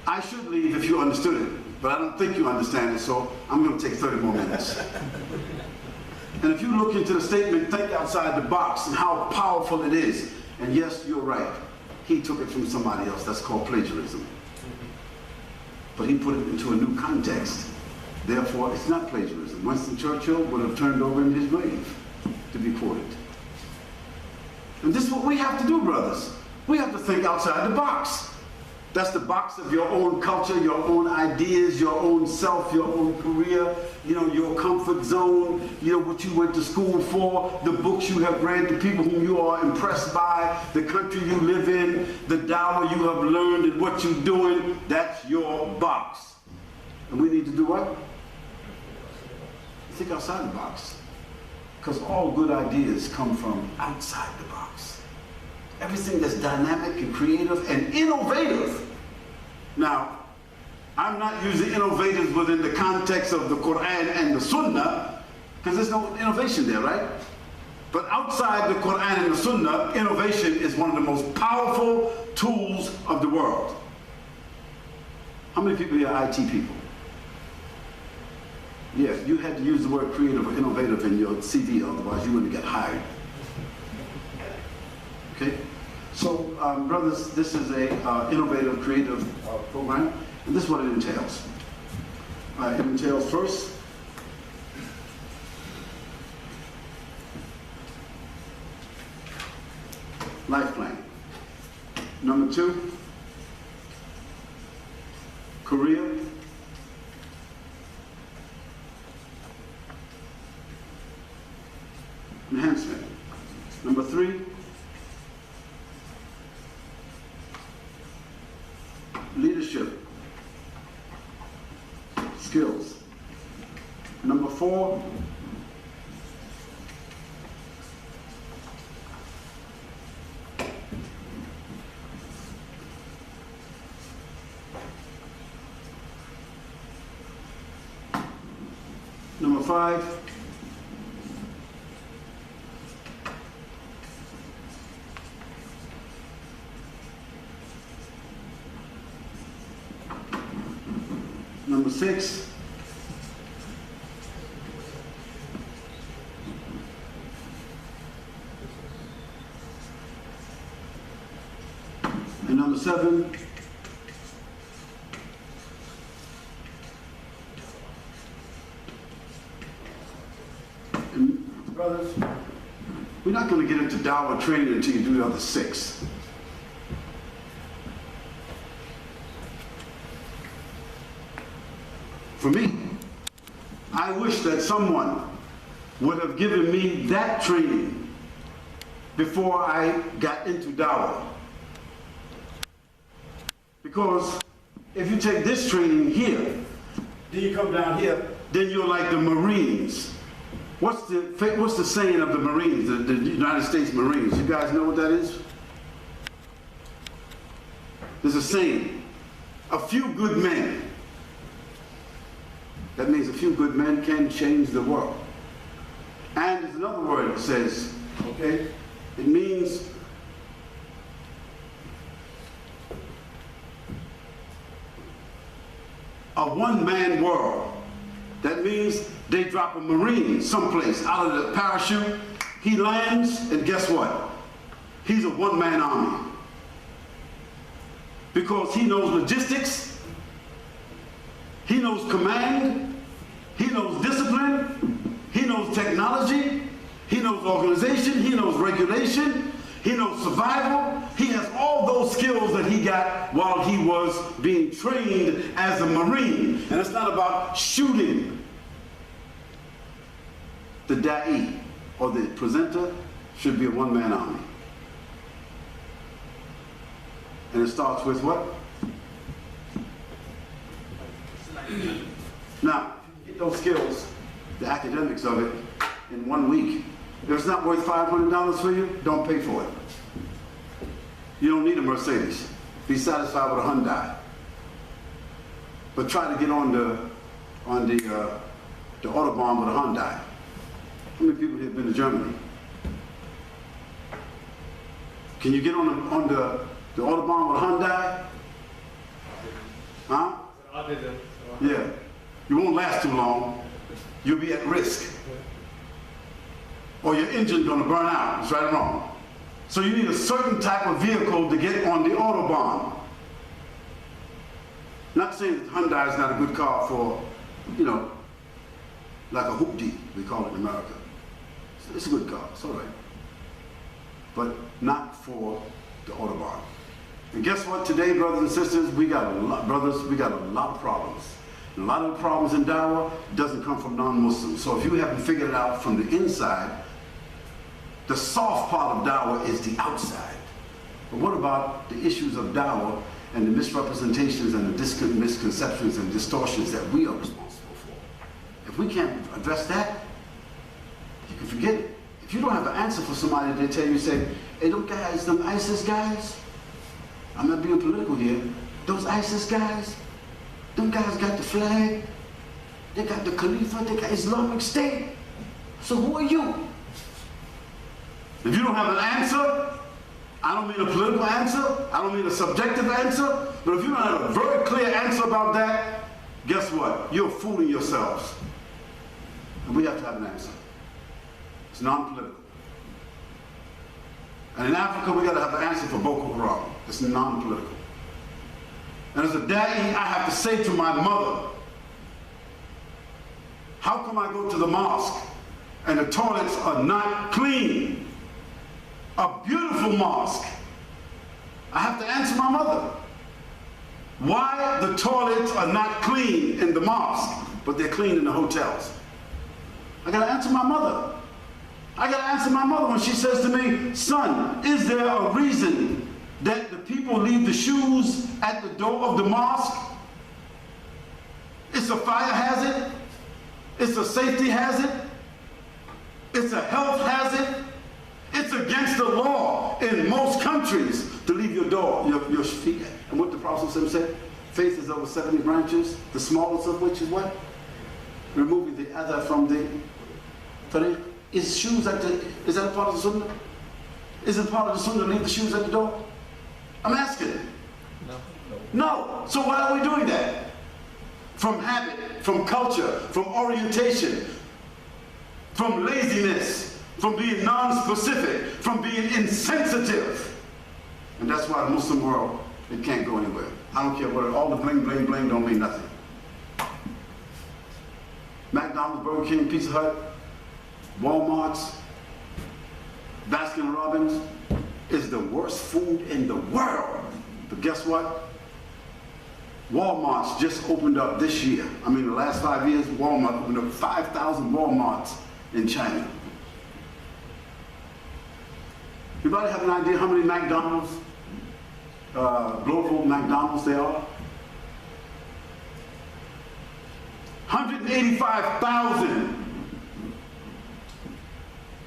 Speaker 1: I should leave if you understood it, but I don't think you understand it, so I'm going to take 30 more minutes. And if you look into the statement, think outside the box and how powerful it is. And yes, you're right. He took it from somebody else. That's called plagiarism. But he put it into a new context. Therefore, it's not plagiarism. Winston Churchill would have turned over in his grave to be quoted. And this is what we have to do, brothers. We have to think outside the box. That's the box of your own culture, your own ideas, your own self, your own career, your comfort zone, what you went to school for, the books you have read, the people whom you are impressed by, the country you live in, the dawah you have learned and what you're doing. That's your box. And we need to do what? Think outside the box. Because all good ideas come from outside the box. Everything that's dynamic and creative and innovative. Now, I'm not using innovative within the context of the Quran and the Sunnah, because there's no innovation there, right? But outside the Quran and the Sunnah, innovation is one of the most powerful tools of the world. How many people here are IT people? Yeah, you had to use the word creative or innovative in your CV, otherwise you wouldn't get hired. Okay? So, brothers, this is a innovative, creative program, and this is what it entails. It entails first, life plan. Number 2, career. Enhancement. Number 3, leadership skills. Number 4, number 5, number 6, And number 7, and brothers, we're not going to get into Dawah training until you do the other 6. For me, I wish that someone would have given me that training before I got into Dawah. Because if you take this training here, then you come down here, then you're like the Marines. What's the saying of the Marines, the United States Marines? You guys know what that is? There's a saying, a few good men. That means a few good men can change the world. And there's another word that says, okay, it means a one-man world. That means they drop a Marine someplace out of the parachute, he lands, and guess what? He's a one-man army. Because he knows logistics, he knows command, he knows discipline, he knows technology, he knows organization, he knows regulation, he knows survival. He has all those skills that he got while he was being trained as a Marine. And it's not about shooting. The da'i, or the presenter, should be a one-man army. And it starts with what? Now, if you get those skills, the academics of it, in 1 week, if it's not worth $500 for you, don't pay for it. You don't need a Mercedes. Be satisfied with a Hyundai. But try to get on the Autobahn with a Hyundai. How many people here have been to Germany? Can you get on the Autobahn with a Hyundai? Huh?
Speaker 3: I didn't.
Speaker 1: Yeah. You won't last too long. You'll be at risk. Or your engine's gonna burn out. It's right or wrong. So you need a certain type of vehicle to get on the Autobahn. Not saying that Hyundai is not a good car for, like a hoopty, we call it in America. It's a good car, it's all right. But not for the Autobahn. And guess what? Today, brothers and sisters, we got a lot of problems. And a lot of the problems in Dawah doesn't come from non-Muslims. So if you haven't figured it out from the inside, the soft part of Dawah is the outside. But what about the issues of Dawah and the misrepresentations and the misconceptions and distortions that we are responsible for? If we can't address that, you can forget it. If you don't have an answer for somebody, they tell you, say, hey, them guys, them ISIS guys, I'm not being political here, those ISIS guys, them guys got the flag, they got the Khalifa, they got Islamic State. So who are you? If you don't have an answer, I don't mean a political answer, I don't mean a subjective answer, but if you don't have a very clear answer about that, guess what? You're fooling yourselves. And we have to have an answer. It's non-political. And in Africa, we got to have an answer for Boko Haram. It's non-political. And as a da'i, I have to say to my mother, how come I go to the mosque and the toilets are not clean? A beautiful mosque. I have to answer my mother. Why the toilets are not clean in the mosque, but they're clean in the hotels? I gotta answer my mother. I gotta answer my mother when she says to me, son, is there a reason that the people leave the shoes at the door of the mosque? It's a fire hazard. It's a safety hazard. It's a health hazard. It's against the law in most countries to leave your door, your feet. And what the Prophet said, faith is over 70 branches, the smallest of which is what? Removing the other from the tariq. Is shoes at the, is that part of the sunnah? Is it part of the sunnah to leave the shoes at the door? I'm asking. No. So why are we doing that? From habit, from culture, from orientation, from laziness, from being non-specific, from being insensitive. And that's why the Muslim world It can't go anywhere. I don't care what, all the bling, bling, bling don't mean nothing. McDonald's, Burger King, Pizza Hut, Walmart's, Baskin Robbins is the worst food in the world. But guess what? Walmart's just opened up this year. I mean, the last 5 years, Walmart opened up 5,000 Walmarts in China. Anybody have an idea how many McDonald's, global McDonald's there are? 185,000.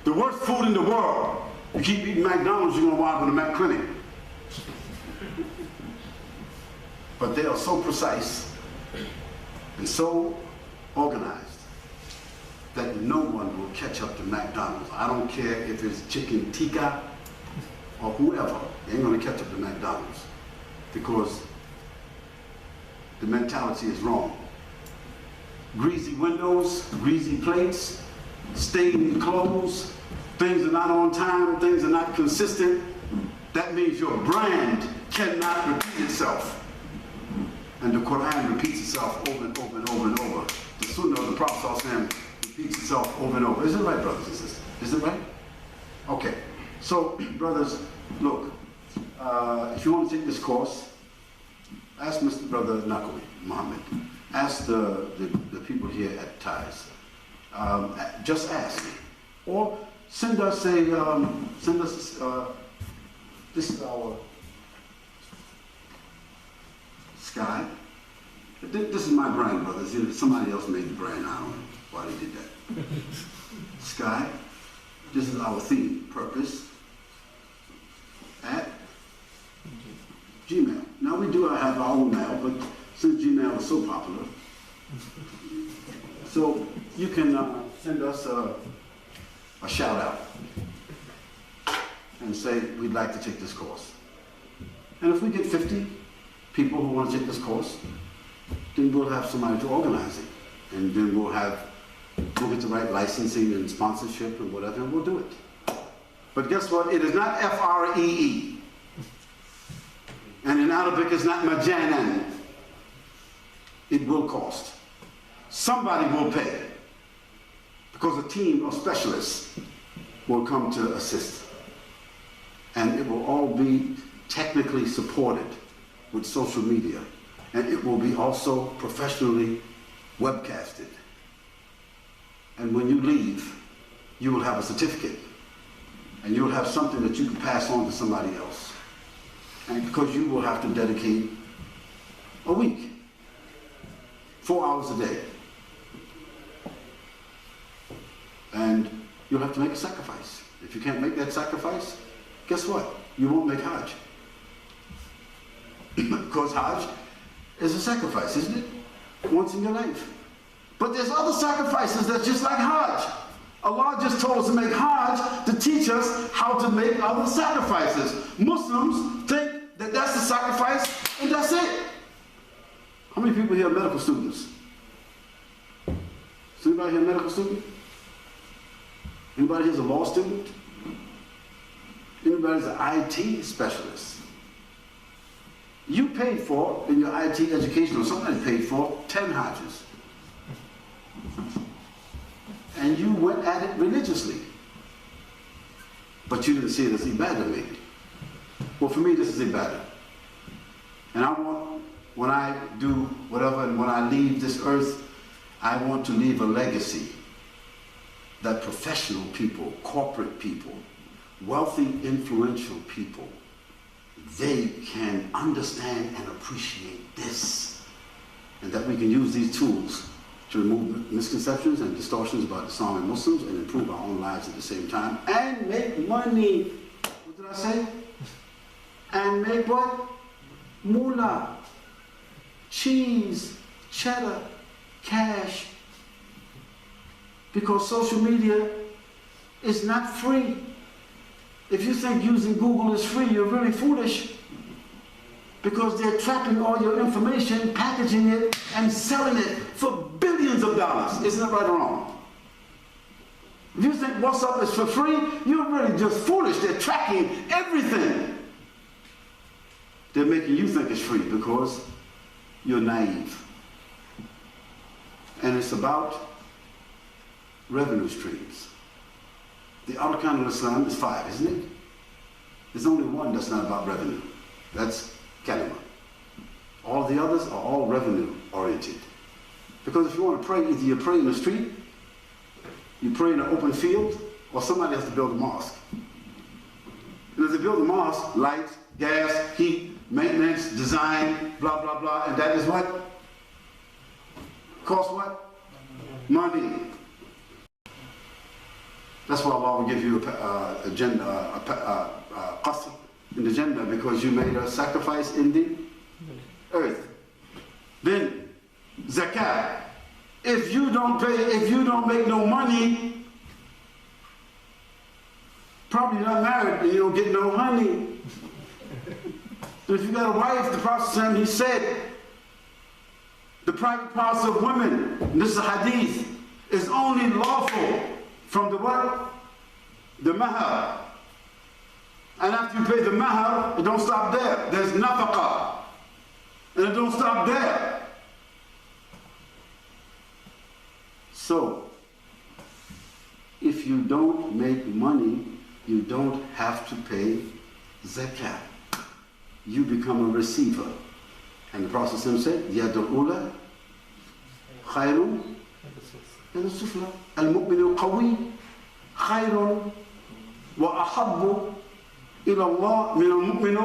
Speaker 1: The worst food in the world. You keep eating McDonald's, you're gonna wind up in a Mac clinic. But they are so precise and so organized that no one will catch up to McDonald's. I don't care if it's chicken tikka or whoever, they ain't gonna catch up to McDonald's because the mentality is wrong. Greasy windows, greasy plates, stained clothes, things are not on time, things are not consistent. That means your brand cannot repeat itself. And the Quran repeats itself over and over and over and over. The Sunnah of the Prophet ﷺ repeats itself over and over. Is it right, brothers and sisters? Is it right? Okay. So, brothers, look, if you want to take this course, ask Mr. Brother Nakawi, Muhammad. Ask the people here at TIES. Just ask. Or send us this is our sky. This is my brand, brothers. Somebody else made the brand. I don't know why they did that. Sky. This is our theme, purpose, at Gmail. Now we do have our own mail, but since Gmail is so popular, so you can send us a shout out and say, we'd like to take this course. And if we get 50 people who want to take this course, then we'll have somebody to organize it. And then we'll get the right licensing and sponsorship and whatever, and we'll do it. But guess what? It is not F-R-E-E. And in Arabic, it's not majanan. It will cost. Somebody will pay. Because a team of specialists will come to assist. And it will all be technically supported with social media. And it will be also professionally webcasted. And when you leave, you will have a certificate. And you'll have something that you can pass on to somebody else. And because you will have to dedicate a week, 4 hours a day. And you'll have to make a sacrifice. If you can't make that sacrifice, guess what? You won't make Hajj. Because Hajj is a sacrifice, isn't it? Once in your life. But there's other sacrifices that's just like Hajj. Allah just told us to make Hajj to teach us how to make other sacrifices. Muslims think that that's the sacrifice and that's it. How many people here are medical students? Is anybody here a medical student? Anybody here is a law student? Anybody's an IT specialist? You paid for, in your IT education, or somebody paid for, 10 Hajjs. And you went at it religiously. But you didn't see it as ibadah, maybe. Well, for me, this is ibadah. And I want, when I do whatever, and when I leave this earth, I want to leave a legacy that professional people, corporate people, wealthy, influential people, they can understand and appreciate this. And that we can use these tools to remove misconceptions and distortions about Islam and Muslims and improve our own lives at the same time and make money. What did I say? And make what? Moolah, cheese, cheddar, cash. Because social media is not free. If you think using Google is free, you're really foolish. Because they're tracking all your information, packaging it, and selling it for billions of dollars. Isn't that right or wrong? If you think WhatsApp is for free, you're really just foolish. They're tracking everything. They're making you think it's free because you're naive. And it's about revenue streams. The arkan of Islam is 5, isn't it? There's only one that's not about revenue. That's kalima. All the others are all revenue oriented. Because if you want to pray, either you pray in the street, you pray in an open field, or somebody has to build a mosque. And if they build a mosque, lights, gas, heat, maintenance, design, blah, blah, blah, and that is what? Cost what? Money. That's why Allah will give you a qasr in the Jannah, because you made a sacrifice in the earth. Then, zakat. If you don't pay, if you don't make no money, probably not married and you don't get no honey. If you got a wife, the Prophet, he said, the private parts of women, and this is a hadith, is only lawful from the what? The mahar. And after you pay the mahar, it don't stop there. There's nafaqah. And it don't stop there. So, if you don't make money, you don't have to pay zakat. You become a receiver. And the Prophet said, Yadul Ula khayrun yadul sufla. Al-mu'min al-qawi khayrun wa ahabbu ila Allah min al-mu'min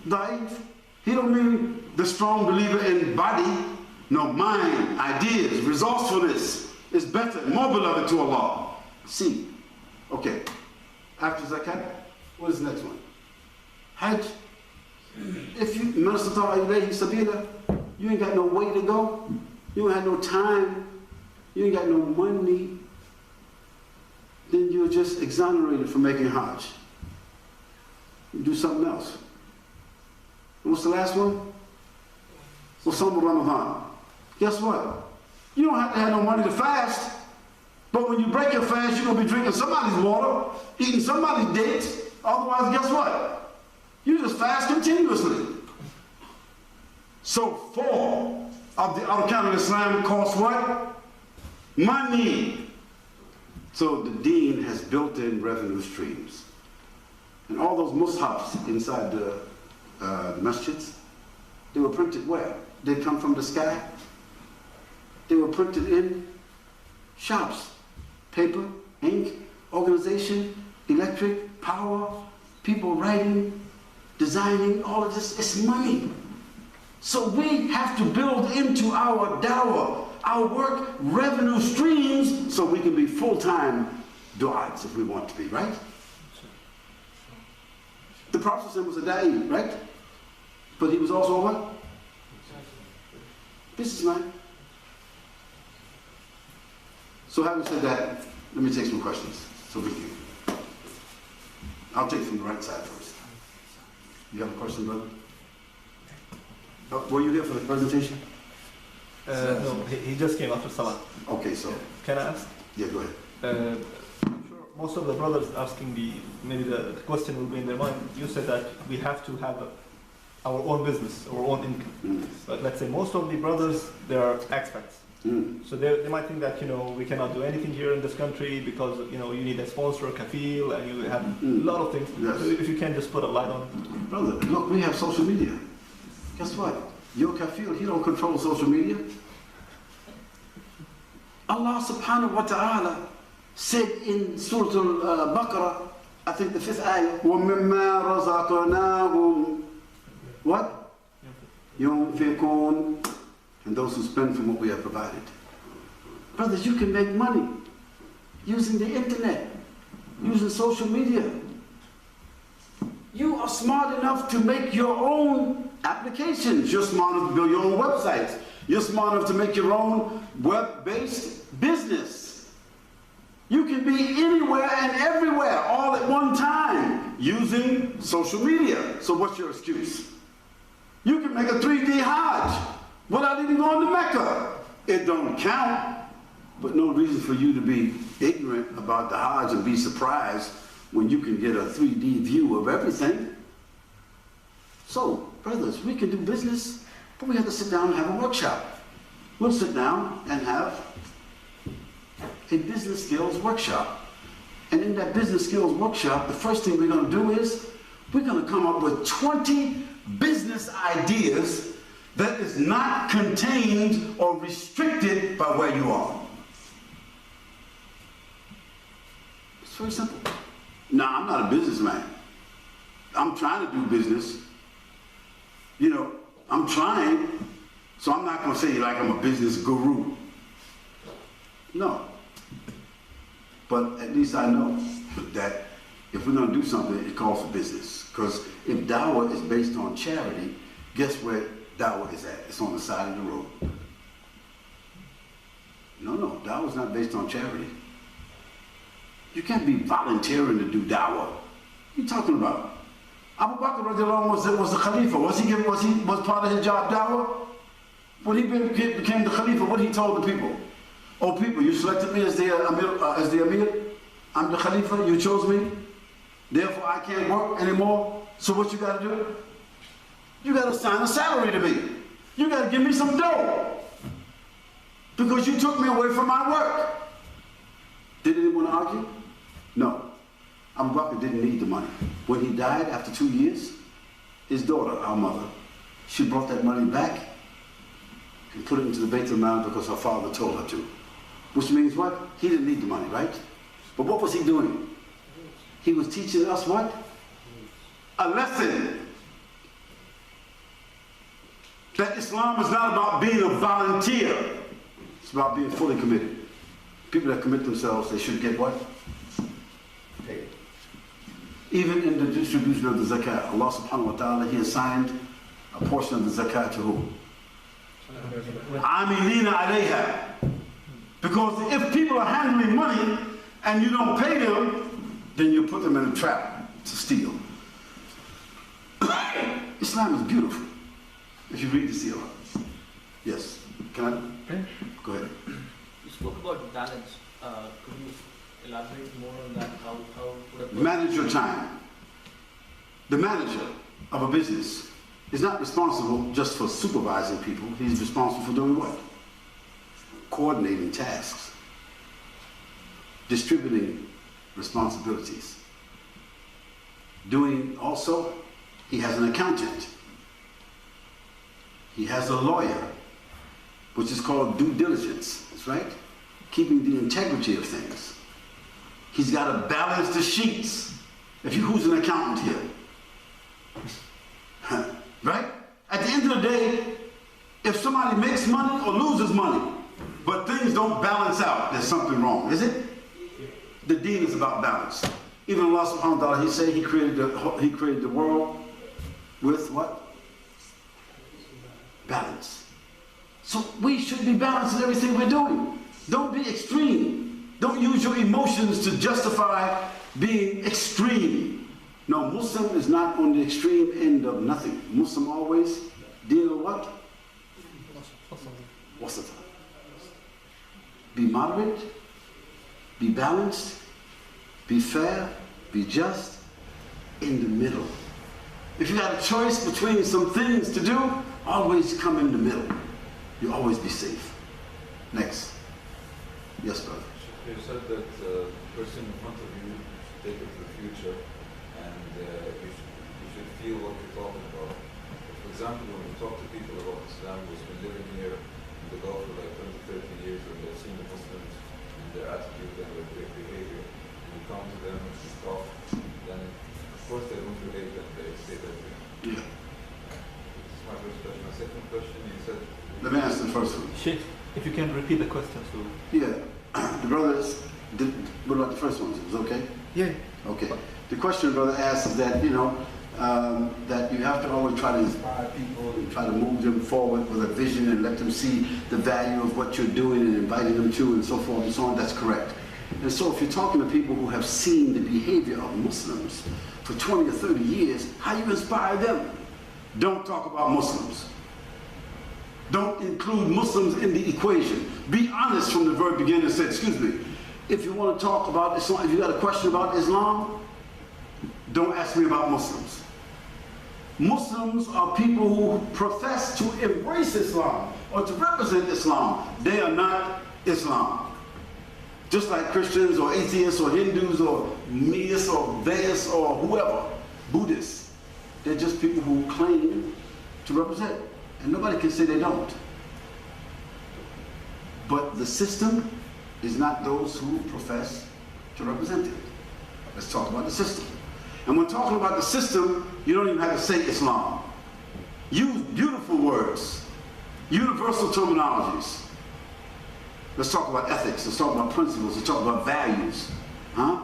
Speaker 1: al-da'if. He don't mean the strong believer in body. No, mind, ideas, resourcefulness is better, more beloved to Allah. See, okay. After zakat, what is the next one? Hajj. If you, you ain't got no way to go, you ain't got no time, you ain't got no money, then you're just exonerated from making Hajj. You do something else. And what's the last one? Some Ramadan. Guess what? You don't have to have no money to fast, but when you break your fast, you're going to be drinking somebody's water, eating somebody's dates. Otherwise, guess what? You just fast continuously. So 4 of the arkan of Islam cost what? Money. So the deen has built-in revenue streams. And all those mushafs inside the masjids, they were printed where? They come from the sky. They were printed in shops. Paper, ink, organization, electric, power, people writing, designing, all of this, it's money. So we have to build into our dawah, our work, revenue streams, so we can be full-time du'ats if we want to be, right? The Prophet was a da'i, right? But he was also a what? Businessman. So having said that, let me take some questions. So we can. I'll take from the right side first. You have a question, brother? Were you here for the presentation?
Speaker 3: No, he just came after Salah.
Speaker 1: Okay, so.
Speaker 3: Can I ask?
Speaker 1: Yeah, go ahead.
Speaker 3: I'm sure most of the brothers asking maybe the question will be in their mind. You said that we have to have our own business, our own income. But let's say most of the brothers, they are expats. So they might think that, we cannot do anything here in this country because, you need a sponsor, kafil, and you have a lot of things.
Speaker 1: Yes.
Speaker 3: So if you can just put a light on it.
Speaker 1: Brother, look, we have social media. Guess what? Your kafil, he don't control social media. Allah subhanahu wa ta'ala said in Surah Al-Baqarah, I think the 5th ayah, وَمِمَّا رَزَقْنَاهُمْ what? يُنْفِقُونَ. And those who spend from what we have provided. Brothers, you can make money using the internet, using social media. You are smart enough to make your own applications. You're smart enough to build your own websites. You're smart enough to make your own web-based business. You can be anywhere and everywhere all at one time using social media. So what's your excuse? You can make a 3D Hajj without even going to Mecca. It don't count, but no reason for you to be ignorant about the Hajj and be surprised when you can get a 3D view of everything. So, brothers, we can do business, but we have to sit down and have a workshop. We'll sit down and have a business skills workshop. And in that business skills workshop, the first thing we're going to do is we're going to come up with 20 business ideas that is not contained or restricted by where you are. It's very simple. Now, I'm not a businessman. I'm trying to do business. You know, I'm trying, so I'm not going to say like I'm a business guru. No. But at least I know that if we're going to do something, it calls for business. Because if Dawah is based on charity, guess where Dawah is at? It's on the side of the road. No, Dawah is not based on charity. You can't be volunteering to do Dawah. What are you talking about? Abu Bakr was the Khalifa. Was part of his job Dawah? When he became the Khalifa, what he told the people? Oh people, you selected me as the Amir. I'm the Khalifa, you chose me. Therefore I can't work anymore. So what you gotta do? You gotta assign a salary to me. You gotta give me some dough. Because you took me away from my work. Did anyone argue? No. Abu Bakr didn't need the money. When he died after 2 years, his daughter, our mother, she brought that money back and put it into the Beit al-Mal because her father told her to. Which means what? He didn't need the money, right? But what was he doing? He was teaching us what? A lesson. That Islam is not about being a volunteer. It's about being fully committed. People that commit themselves, they should get what? Paid. Even in the distribution of the zakat, Allah subhanahu wa ta'ala, He assigned a portion of the zakat to who? Amilina alayha. Because if people are handling money and you don't pay them, then you put them in a trap to steal. Islam is beautiful. If you read the Seerah. Yes. Can I? Go ahead.
Speaker 4: You spoke about balance. Could you elaborate more on that? How would a
Speaker 1: Manage your time. The manager of a business is not responsible just for supervising people. He's responsible for doing what? Coordinating tasks. Distributing responsibilities. Doing also, he has an accountant. He has a lawyer, which is called due diligence. That's right. Keeping the integrity of things. He's got to balance the sheets. Who's an accountant here? Right? At the end of the day, if somebody makes money or loses money, but things don't balance out, there's something wrong, is it? The deen is about balance. Even Allah subhanahu wa ta'ala, He said He created the world with what? Balance. So we should be balanced in everything we're doing. Don't be extreme. Don't use your emotions to justify being extreme. No, Muslim is not on the extreme end of nothing. Muslim always deal with what? Wasata. Be moderate, be balanced, be fair, be just, in the middle. If you got a choice between some things to do, always come in the middle. You'll always be safe. Next. Yes, brother.
Speaker 5: You said that the person in front of you should take it to the future and you should feel what you're talking about. For example, when you talk to people about Islam who's been living here in the Gulf for like 20, 30 years and they've seen the Muslims and their attitude and their behavior, and you come to them and you talk, then of course they don't relate and they say that.
Speaker 1: Yeah.
Speaker 5: This is my first question. My second question, you said...
Speaker 1: Let me answer the first one.
Speaker 3: Shaykh, if you can repeat the question, so...
Speaker 1: Yeah. The brothers, what about the first one? Is it okay?
Speaker 3: Yeah.
Speaker 1: Okay. The question the brother asks is that, that you have to always try to inspire people and try to move them forward with a vision and let them see the value of what you're doing and inviting them to and so forth and so on. That's correct. And so if you're talking to people who have seen the behavior of Muslims for 20 or 30 years, how you inspire them? Don't talk about Muslims. Don't include Muslims in the equation. Be honest from the very beginning and say, excuse me, if you want to talk about Islam, if you got a question about Islam, don't ask me about Muslims. Muslims are people who profess to embrace Islam or to represent Islam. They are not Islam. Just like Christians or atheists or Hindus or Meists or Theists or whoever, Buddhists. They're just people who claim to represent. And nobody can say they don't. But the system is not those who profess to represent it. Let's talk about the system. And when talking about the system, you don't even have to say Islam. Use beautiful words, universal terminologies. Let's talk about ethics, let's talk about principles, let's talk about values. Huh?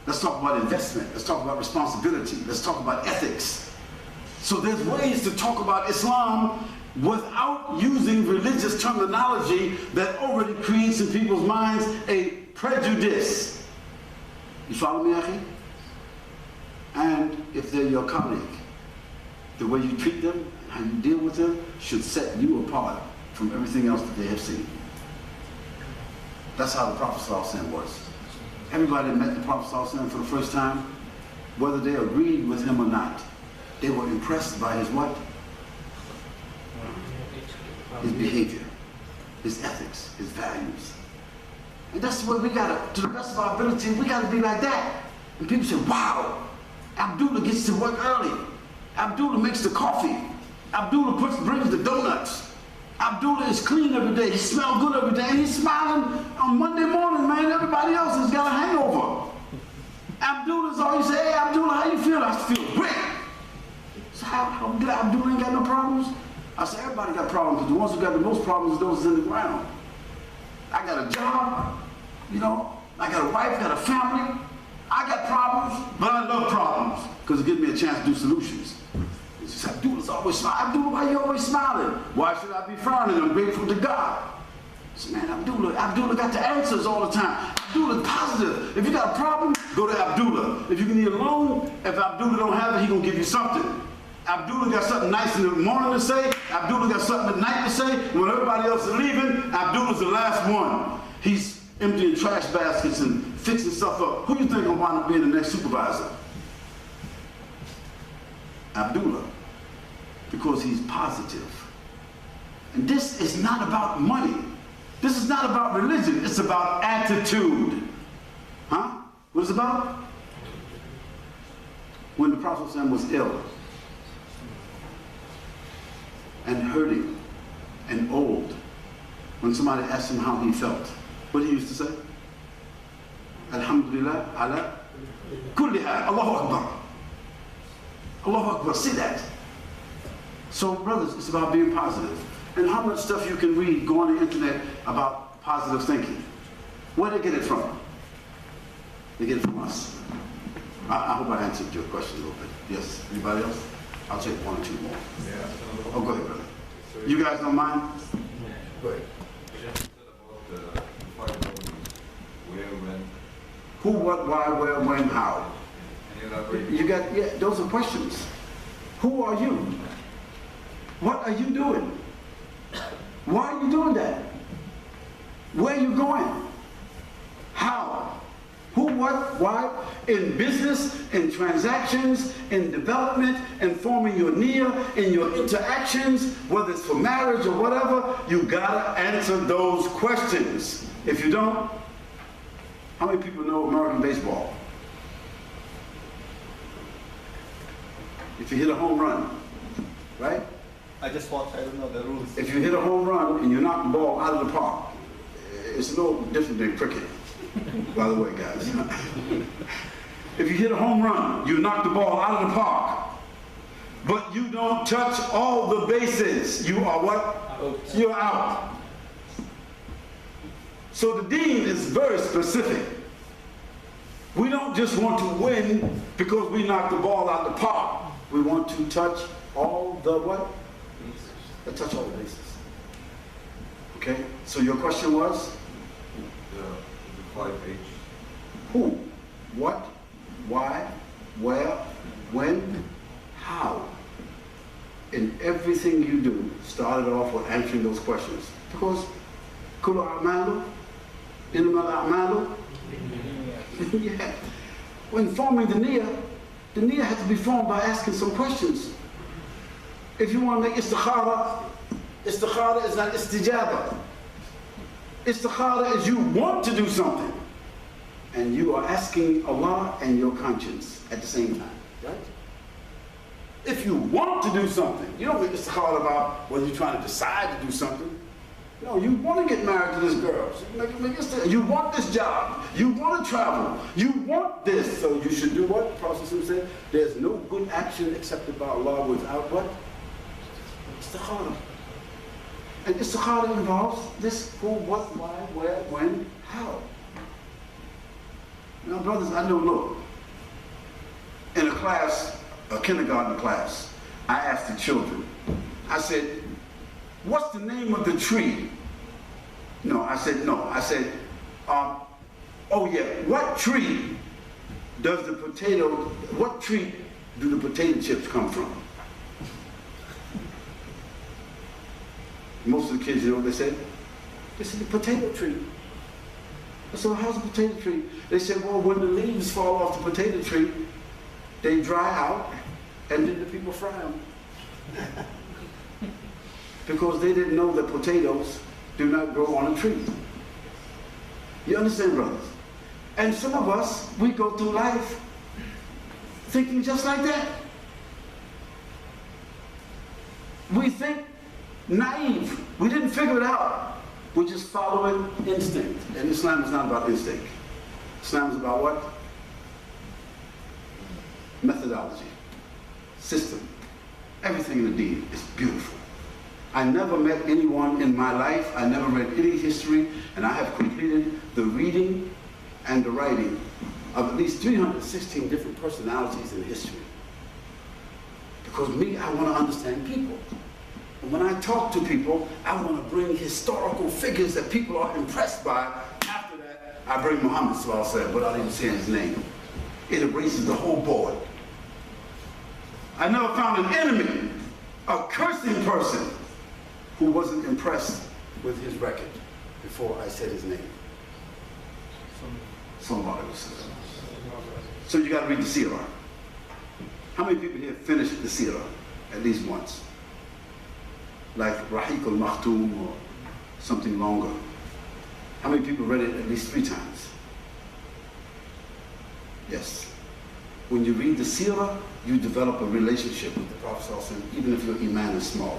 Speaker 1: Let's talk about investment, let's talk about responsibility, let's talk about ethics. So there's ways to talk about Islam without using religious terminology that already creates in people's minds a prejudice. You follow me, Akhi? And if they're your colleague, the way you treat them, how you deal with them, should set you apart from everything else that they have seen. That's how the Prophet ﷺ was. Everybody that met the Prophet ﷺ for the first time, whether they agreed with him or not, they were impressed by his what? His behavior, his ethics, his values. And that's what we gotta, to the best of our ability, we gotta be like that. And people say, wow, Abdullah gets to work early. Abdullah makes the coffee. Abdullah brings the donuts. Abdullah is clean every day. He smells good every day. And he's smiling on Monday morning, man. Everybody else has got a hangover. Abdullah's always say, hey, Abdullah, how you feel? I feel great. So how good Abdullah ain't got no problems? I say, everybody got problems, but the ones who got the most problems are those in the ground. I got a job, you know, I got a wife, got a family. I got problems, but I love problems because it gives me a chance to do solutions. It's just, Abdullah's always smiling. Abdullah, why you always smiling? Why should I be frowning? I'm grateful to God. So, man, Abdullah got the answers all the time. Abdullah's positive. If you got a problem, go to Abdullah. If you need a loan, if Abdullah don't have it, he gonna give you something. Abdullah got something nice in the morning to say. Abdullah got something at night to say. When everybody else is leaving, Abdullah's the last one. He's emptying trash baskets and fixing stuff up. Who you think will wind up being the next supervisor? Abdullah. Because he's positive. And this is not about money. This is not about religion. It's about attitude. Huh? What is it about? When the Prophet was ill and hurting and old, when somebody asked him how he felt, what did he used to say? Alhamdulillah ala kulli hal. Allahu Akbar. Allahu Akbar. See that? So, brothers, it's about being positive. And how much stuff you can read, go on the internet about positive thinking. Where they get it from? They get it from us. I hope I answered your question a little bit. Yes? Anybody else? I'll take one or two more.
Speaker 5: Yeah.
Speaker 1: Oh, go ahead, brother. You guys don't mind? Go ahead.
Speaker 5: About the 5 elements, where, when,
Speaker 1: Who, what, why, where, when, how?
Speaker 5: and elaborate.
Speaker 1: You got, yeah, those are questions. Who are you? What are you doing? Why are you doing that? Where are you going? How? Who, what, why? In business, in transactions, in development, in forming your niyyah, in your interactions, whether it's for marriage or whatever, you gotta answer those questions. If you don't, how many people know American baseball? If you hit a home run, right?
Speaker 3: I just watched, I don't know the rules.
Speaker 1: If you hit a home run and you knock the ball out of the park, it's no different than cricket, by the way, guys. If you hit a home run, you knock the ball out of the park, but you don't touch all the bases, you are what? Out. You're out. So the deen is very specific. We don't just want to win because we knock the ball out of the park. We want to touch all the what? Touch all the bases. Okay? So your question was?
Speaker 5: The 5 H.
Speaker 1: Who? What? Why? Where? When? How? In everything you do, started off with answering those questions. Because kullu a'malu, innamal a'malu. Yeah. When forming the niyyah, The niyyah has to be formed by asking some questions. If you want to make istikhara, istikhara is not istijaba. Istikhara is you want to do something, and you are asking Allah and your conscience at the same time, right? If you want to do something, you don't make istikhara about whether you're trying to decide to do something. No, you want to get married to this girl. So you want this job. You want to travel. You want this. So you should do what? The Prophet said, there's no good action accepted by Allah without what? Istikhara. And istikhara involves this who, what, why, where, when, how. Now, brothers, I know, look, in a class, a kindergarten class, I asked the children, I said, what's the name of the tree? No. I said, oh yeah, what tree do the potato chips come from? Most of the kids, you know what they said? They said the potato tree. I said, well, how's a potato tree? They said, well, when the leaves fall off the potato tree, they dry out, and then the people fry them. Because they didn't know that potatoes do not grow on a tree. You understand, brothers? And some of us, we go through life thinking just like that. We think naive. We didn't figure it out. We're just following instinct. And Islam is not about instinct. Islam is about what? Methodology, system. Everything in the deen is beautiful. I never met anyone in my life, I never read any history, and I have completed the reading and the writing of at least 316 different personalities in history. Because me, I want to understand people. And when I talk to people, I want to bring historical figures that people are impressed by. After that, I bring Muhammad without even saying his name. It erases the whole board. I never found an enemy, a cursing person, who wasn't impressed with his record before I said his name. So you got to read the seerah. How many people here finished the seerah at least once? Like Rahiq al-Makhtoum or something longer. How many people read it at least 3 times? Yes. When you read the seerah, you develop a relationship with the Prophet ﷺ, even if your iman is small.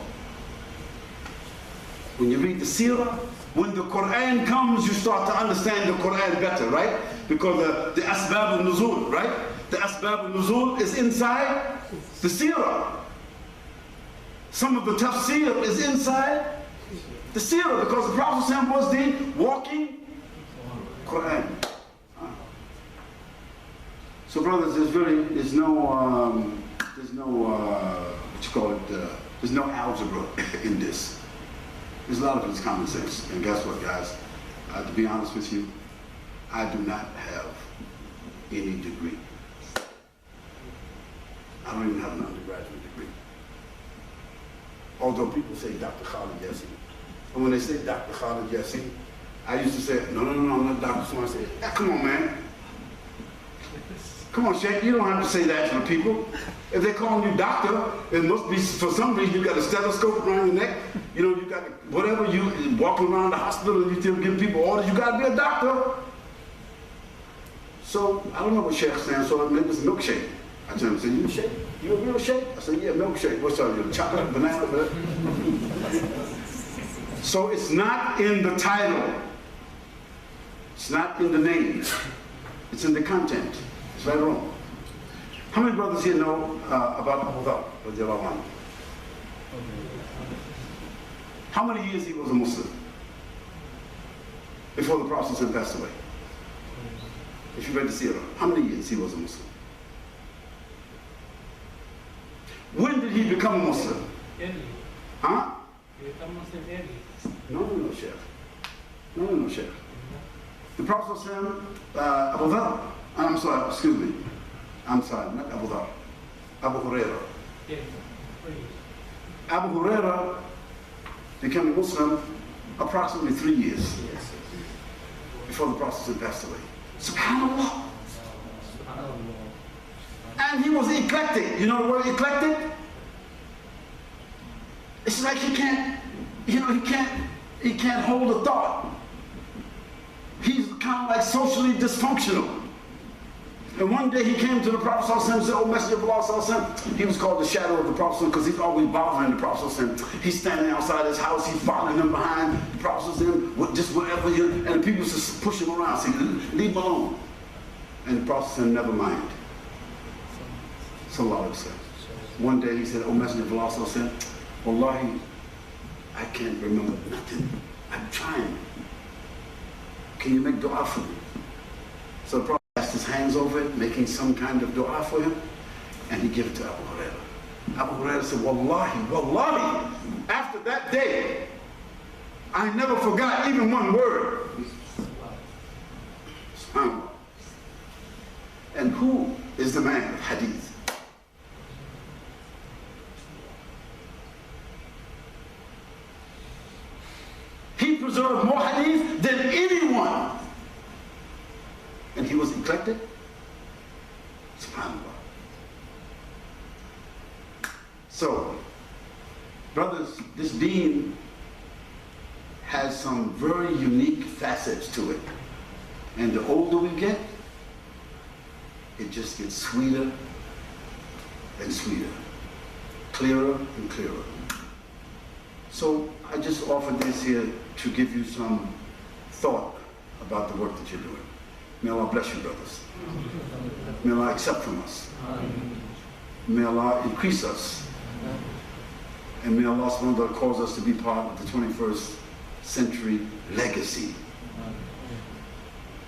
Speaker 1: When you read the seerah, when the Quran comes, you start to understand the Quran better, right? Because the asbab al-nuzul, right? The asbab al-nuzul is inside the seerah. Some of the tafsir is inside the seerah, because the Prophet ﷺ was the walking Quran. So brothers, there's no algebra in this. There's a lot of it is common sense. And guess what, guys? To be honest with you, I do not have any degree. I don't even have an undergraduate degree. Although people say Dr. Khalid Yasin. And when they say Dr. Khalid Yasin, I used to say, no, I'm not Dr. So I say, come on, man. Come on, Shaykh, you don't have to say that to the people. If they're calling you doctor, it must be for some reason you got a stethoscope around your neck. You know, you got whatever, you walking around the hospital and you still giving people orders, you got to be a doctor. So, I don't know what Shaykh stands for, maybe it's milkshake. I tell him, I say, you a Shaykh? You a real Shaykh? I said, yeah, milkshake. What's up, you chocolate, banana? So it's not in the title. It's not in the name. It's in the content. It's right or wrong. How many brothers here know about Abu Dawah? How many years he was a Muslim before the Prophet passed away? If you read the seerah, how many years he was a Muslim? When did he become a Muslim?
Speaker 4: Early.
Speaker 1: Huh?
Speaker 4: He became Muslim early.
Speaker 1: No, Shaykh. No, Shaykh. The Prophet Abu Dhar, I'm sorry, excuse me. I'm sorry, not Abu Dhar. Abu Hurairah.
Speaker 4: Yes.
Speaker 1: Abu Hurairah became a Muslim approximately 3 years before the Prophet passed away. SubhanAllah. And he was eclectic. You know the word eclectic? It's like he can't, he can't hold a thought. He's kind of like socially dysfunctional. And one day he came to the Prophet ﷺ and said, "Oh, Messenger of Allah ﷺ," he was called the shadow of the Prophet because he's always bothering the Prophet ﷺ. He's standing outside his house, he's following him behind the Prophet ﷺ, just wherever you, and the people just push him around, saying, "Leave him alone." And the Prophet ﷺ, "Never mind." Sallallahu Alaihi Wasallam. One day he said, "Oh, Messenger of Allah ﷺ, Wallahi, I can't remember nothing. I'm trying. Can you make dua for me?" So the Prophet passed his hands over it, making some kind of dua for him, and he gave it to Abu Hurairah. Abu Hurairah said, "Wallahi, wallahi, after that day, I never forgot even one word." SubhanAllah. And who is the man of hadith? He preserved more hadith than anyone. And he was eclectic? SubhanAllah. So, brothers, this deen has some very unique facets to it. And the older we get, it just gets sweeter and sweeter, clearer and clearer. So I just offered this here to give you some thought about the work that you're doing. May Allah bless you, brothers. May Allah accept from us. May Allah increase us. And may Allah subhanahu wa ta'ala cause us to be part of the 21st century legacy.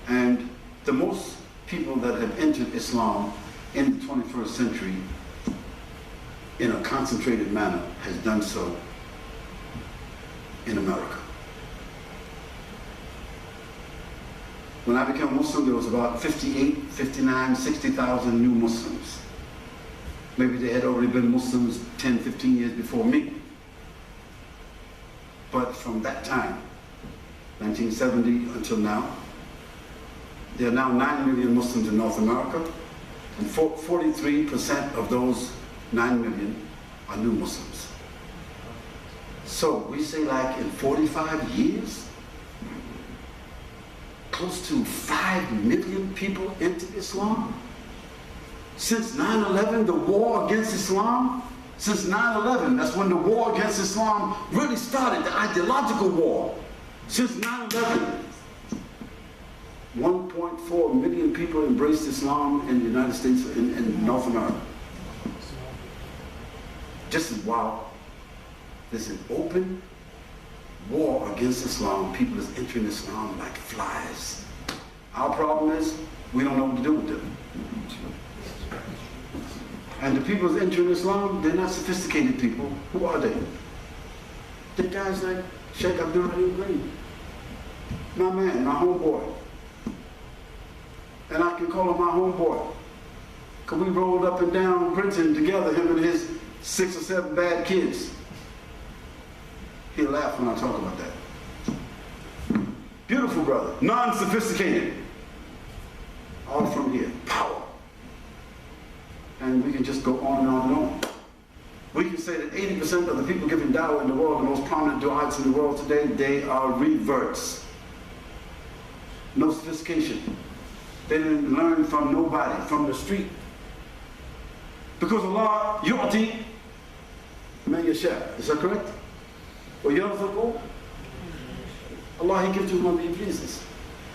Speaker 1: And the most people that have entered Islam in the 21st century in a concentrated manner has done so in America. When I became a Muslim, there was about 58, 59, 60,000 new Muslims. Maybe they had already been Muslims 10, 15 years before me. But from that time, 1970 until now, there are now 9 million Muslims in North America, and 43% of those 9 million are new Muslims. So we say like in 45 years, close to 5 million people entered Islam. Since 9/11, the war against Islam, since 9/11, that's when the war against Islam really started, the ideological war. Since 9/11, 1.4 million people embraced Islam in the United States, in North America. Just as while there's an open war against Islam, people is entering Islam like flies. Our problem is, we don't know what to do with them. And the people who's entering Islam, they're not sophisticated people. Who are they? They're guys like Shaykh Abdul Rahim, my man, my homeboy. And I can call him my homeboy. Because we rolled up and down Britain together, him and his 6 or 7 bad kids. He'll laugh when I talk about that. Beautiful brother, non-sophisticated. All from here, power. And we can just go on and on and on. We can say that 80% of the people giving dawah in the world, the most prominent du'ats in the world today, they are reverts. No sophistication. They didn't learn from nobody, from the street. Because Allah, yu'ti man yasha. Is that correct? Or yarzuqu? Allah, He gives to whom He pleases.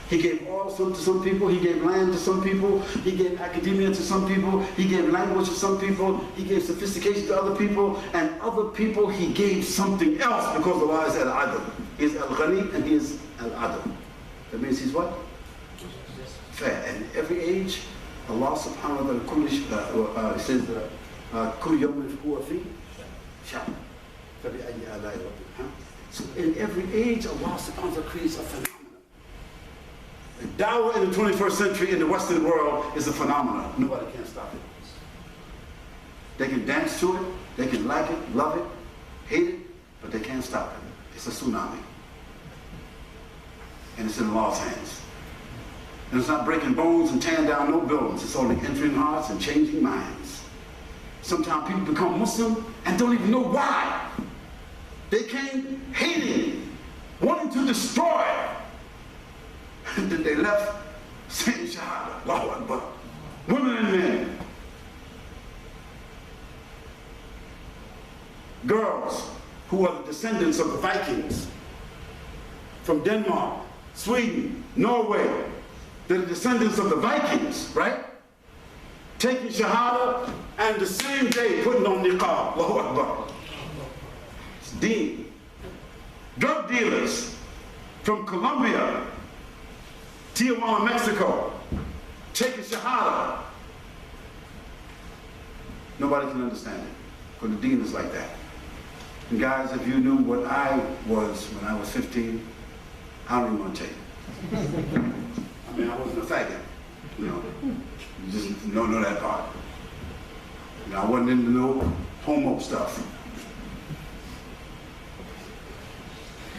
Speaker 1: He gave oil to some people, He gave land to some people, He gave academia to some people, He gave language to some people, He gave sophistication to other people, and other people He gave something else, because Allah is Al-Adl. He is Al-Ghani and He is Al-Adl. That means He's what? Fair. And every age, Allah subhanahu wa ta'ala says, Kul yawmin huwa fi sha'n. So in every age, Allah subhanahu wa ta'ala creates a phenomenon. And dawah in the 21st century in the Western world is a phenomenon. Nobody can stop it. They can dance to it, they can like it, love it, hate it, but they can't stop it. It's a tsunami. And it's in Allah's hands. And it's not breaking bones and tearing down no buildings. It's only entering hearts and changing minds. Sometimes people become Muslim and don't even know why. They came hating, wanting to destroy. And then they left saying Shahada, Allahu Akbar. Women and men. Girls who are the descendants of the Vikings from Denmark, Sweden, Norway. They're the descendants of the Vikings, right? Taking Shahada and the same day putting on niqab. Allahu Akbar. It's deen. Drug dealers from Colombia, Tijuana, Mexico, taking Shahada. Nobody can understand it, because the deen is like that. And guys, if you knew what I was when I was 15, I don't even want to tell you. I mean, I wasn't a faggot, you know. You just don't know that part. You know, I wasn't into no homo stuff.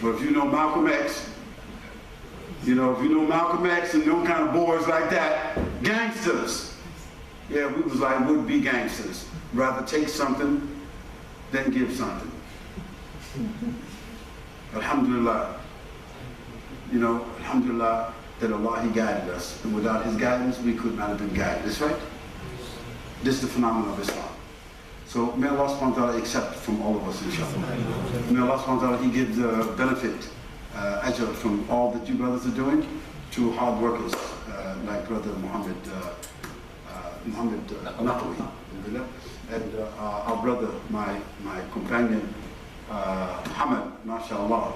Speaker 1: But if you know Malcolm X, you know, if you know Malcolm X and those kind of boys like that, gangsters. Yeah, we was like would-be gangsters. Rather take something than give something. Alhamdulillah. You know, alhamdulillah that Allah, He guided us. And without His guidance, we could not have been guided. That's right? This is the phenomenon of Islam. So may Allah subhanahu wa ta'ala accept from all of us, inshallah. May Allah subhanahu wa ta'ala, He gives the benefit, ajr from all that you brothers are doing to hard workers like Brother Muhammad Naqwi. And our brother, my companion, Muhammad, mashallah,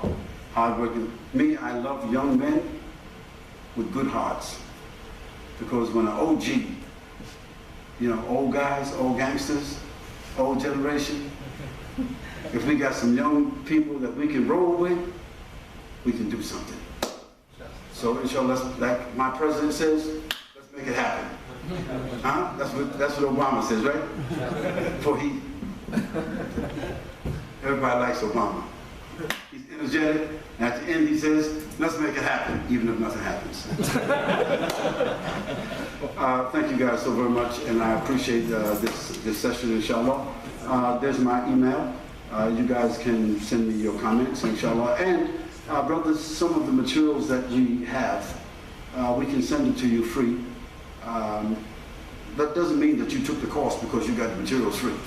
Speaker 1: hard working. Me, I love young men with good hearts. Because when an OG, you know, old guys, old gangsters, old generation, if we got some young people that we can roll with, we can do something. So inshallah, like my president says, let's make it happen. Huh? That's what Obama says, right? For he, everybody likes Obama. He's energetic, and at the end he says, let's make it happen, even if nothing happens. Thank you guys so very much, and I appreciate this session, inshallah. There's my email. You guys can send me your comments, inshallah. And brothers, some of the materials that we have, we can send it to you free. That doesn't mean that you took the course because you got the materials free.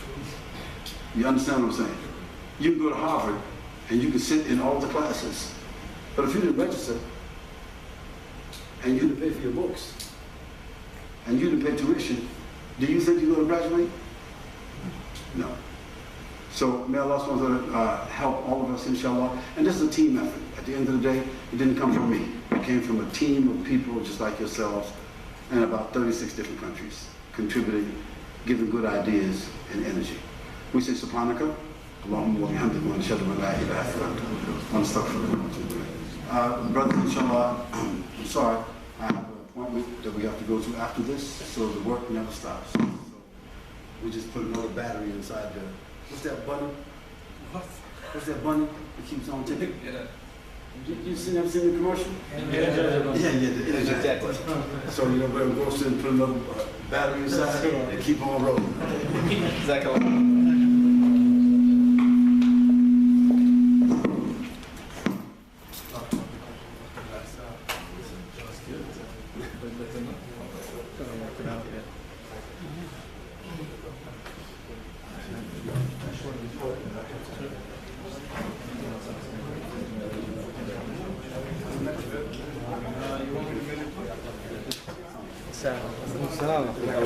Speaker 1: You understand what I'm saying? You can go to Harvard and you can sit in all the classes. But if you didn't register, and you didn't pay for your books, and you didn't pay tuition, do you think you're going to graduate? No. So may Allah subhanahu wa ta'ala help all of us, inshallah. And this is a team effort. At the end of the day, it didn't come from me. It came from a team of people just like yourselves in about 36 different countries, contributing, giving good ideas and energy. We say subhanaka, Allahumma wa bihamdika wa nashhadu an la ilaha illa anta wa nastaghfiruka wa natubu ilayk. Brothers, inshallah, I'm sorry, I have an appointment that we have to go to after this, so the work never stops. So we just put another battery inside the, what's that button? What's that button that keeps on ticking? You ever seen the commercial? Yeah, the energy jacket. So you know, we're going to put another battery inside and keep on rolling. Exactly.
Speaker 6: السلام ورحمة الله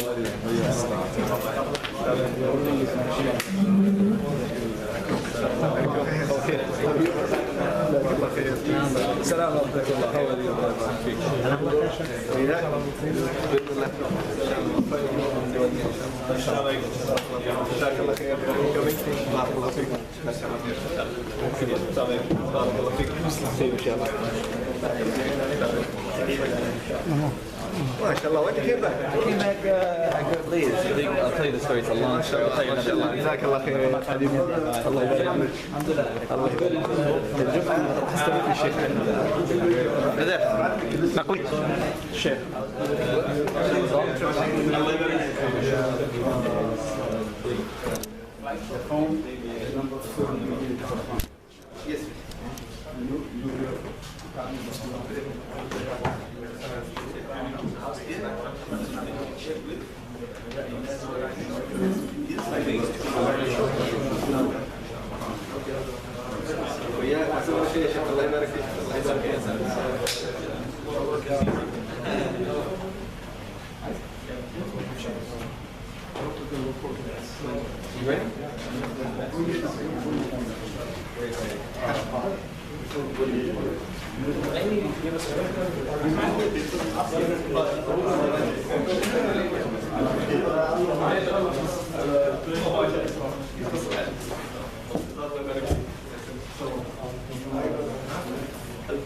Speaker 6: ما شاء الله وين كيف back? I came back I got leave. I'll tell you the story. It's a long story. I'll tell you another one. جزاك الله خير حبيبي. الله يبارك. الحمد لله. الله يبارك. استمع الشيخ. هذا نقول الشيخ. الله يبارك.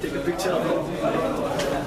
Speaker 3: Take a picture of it.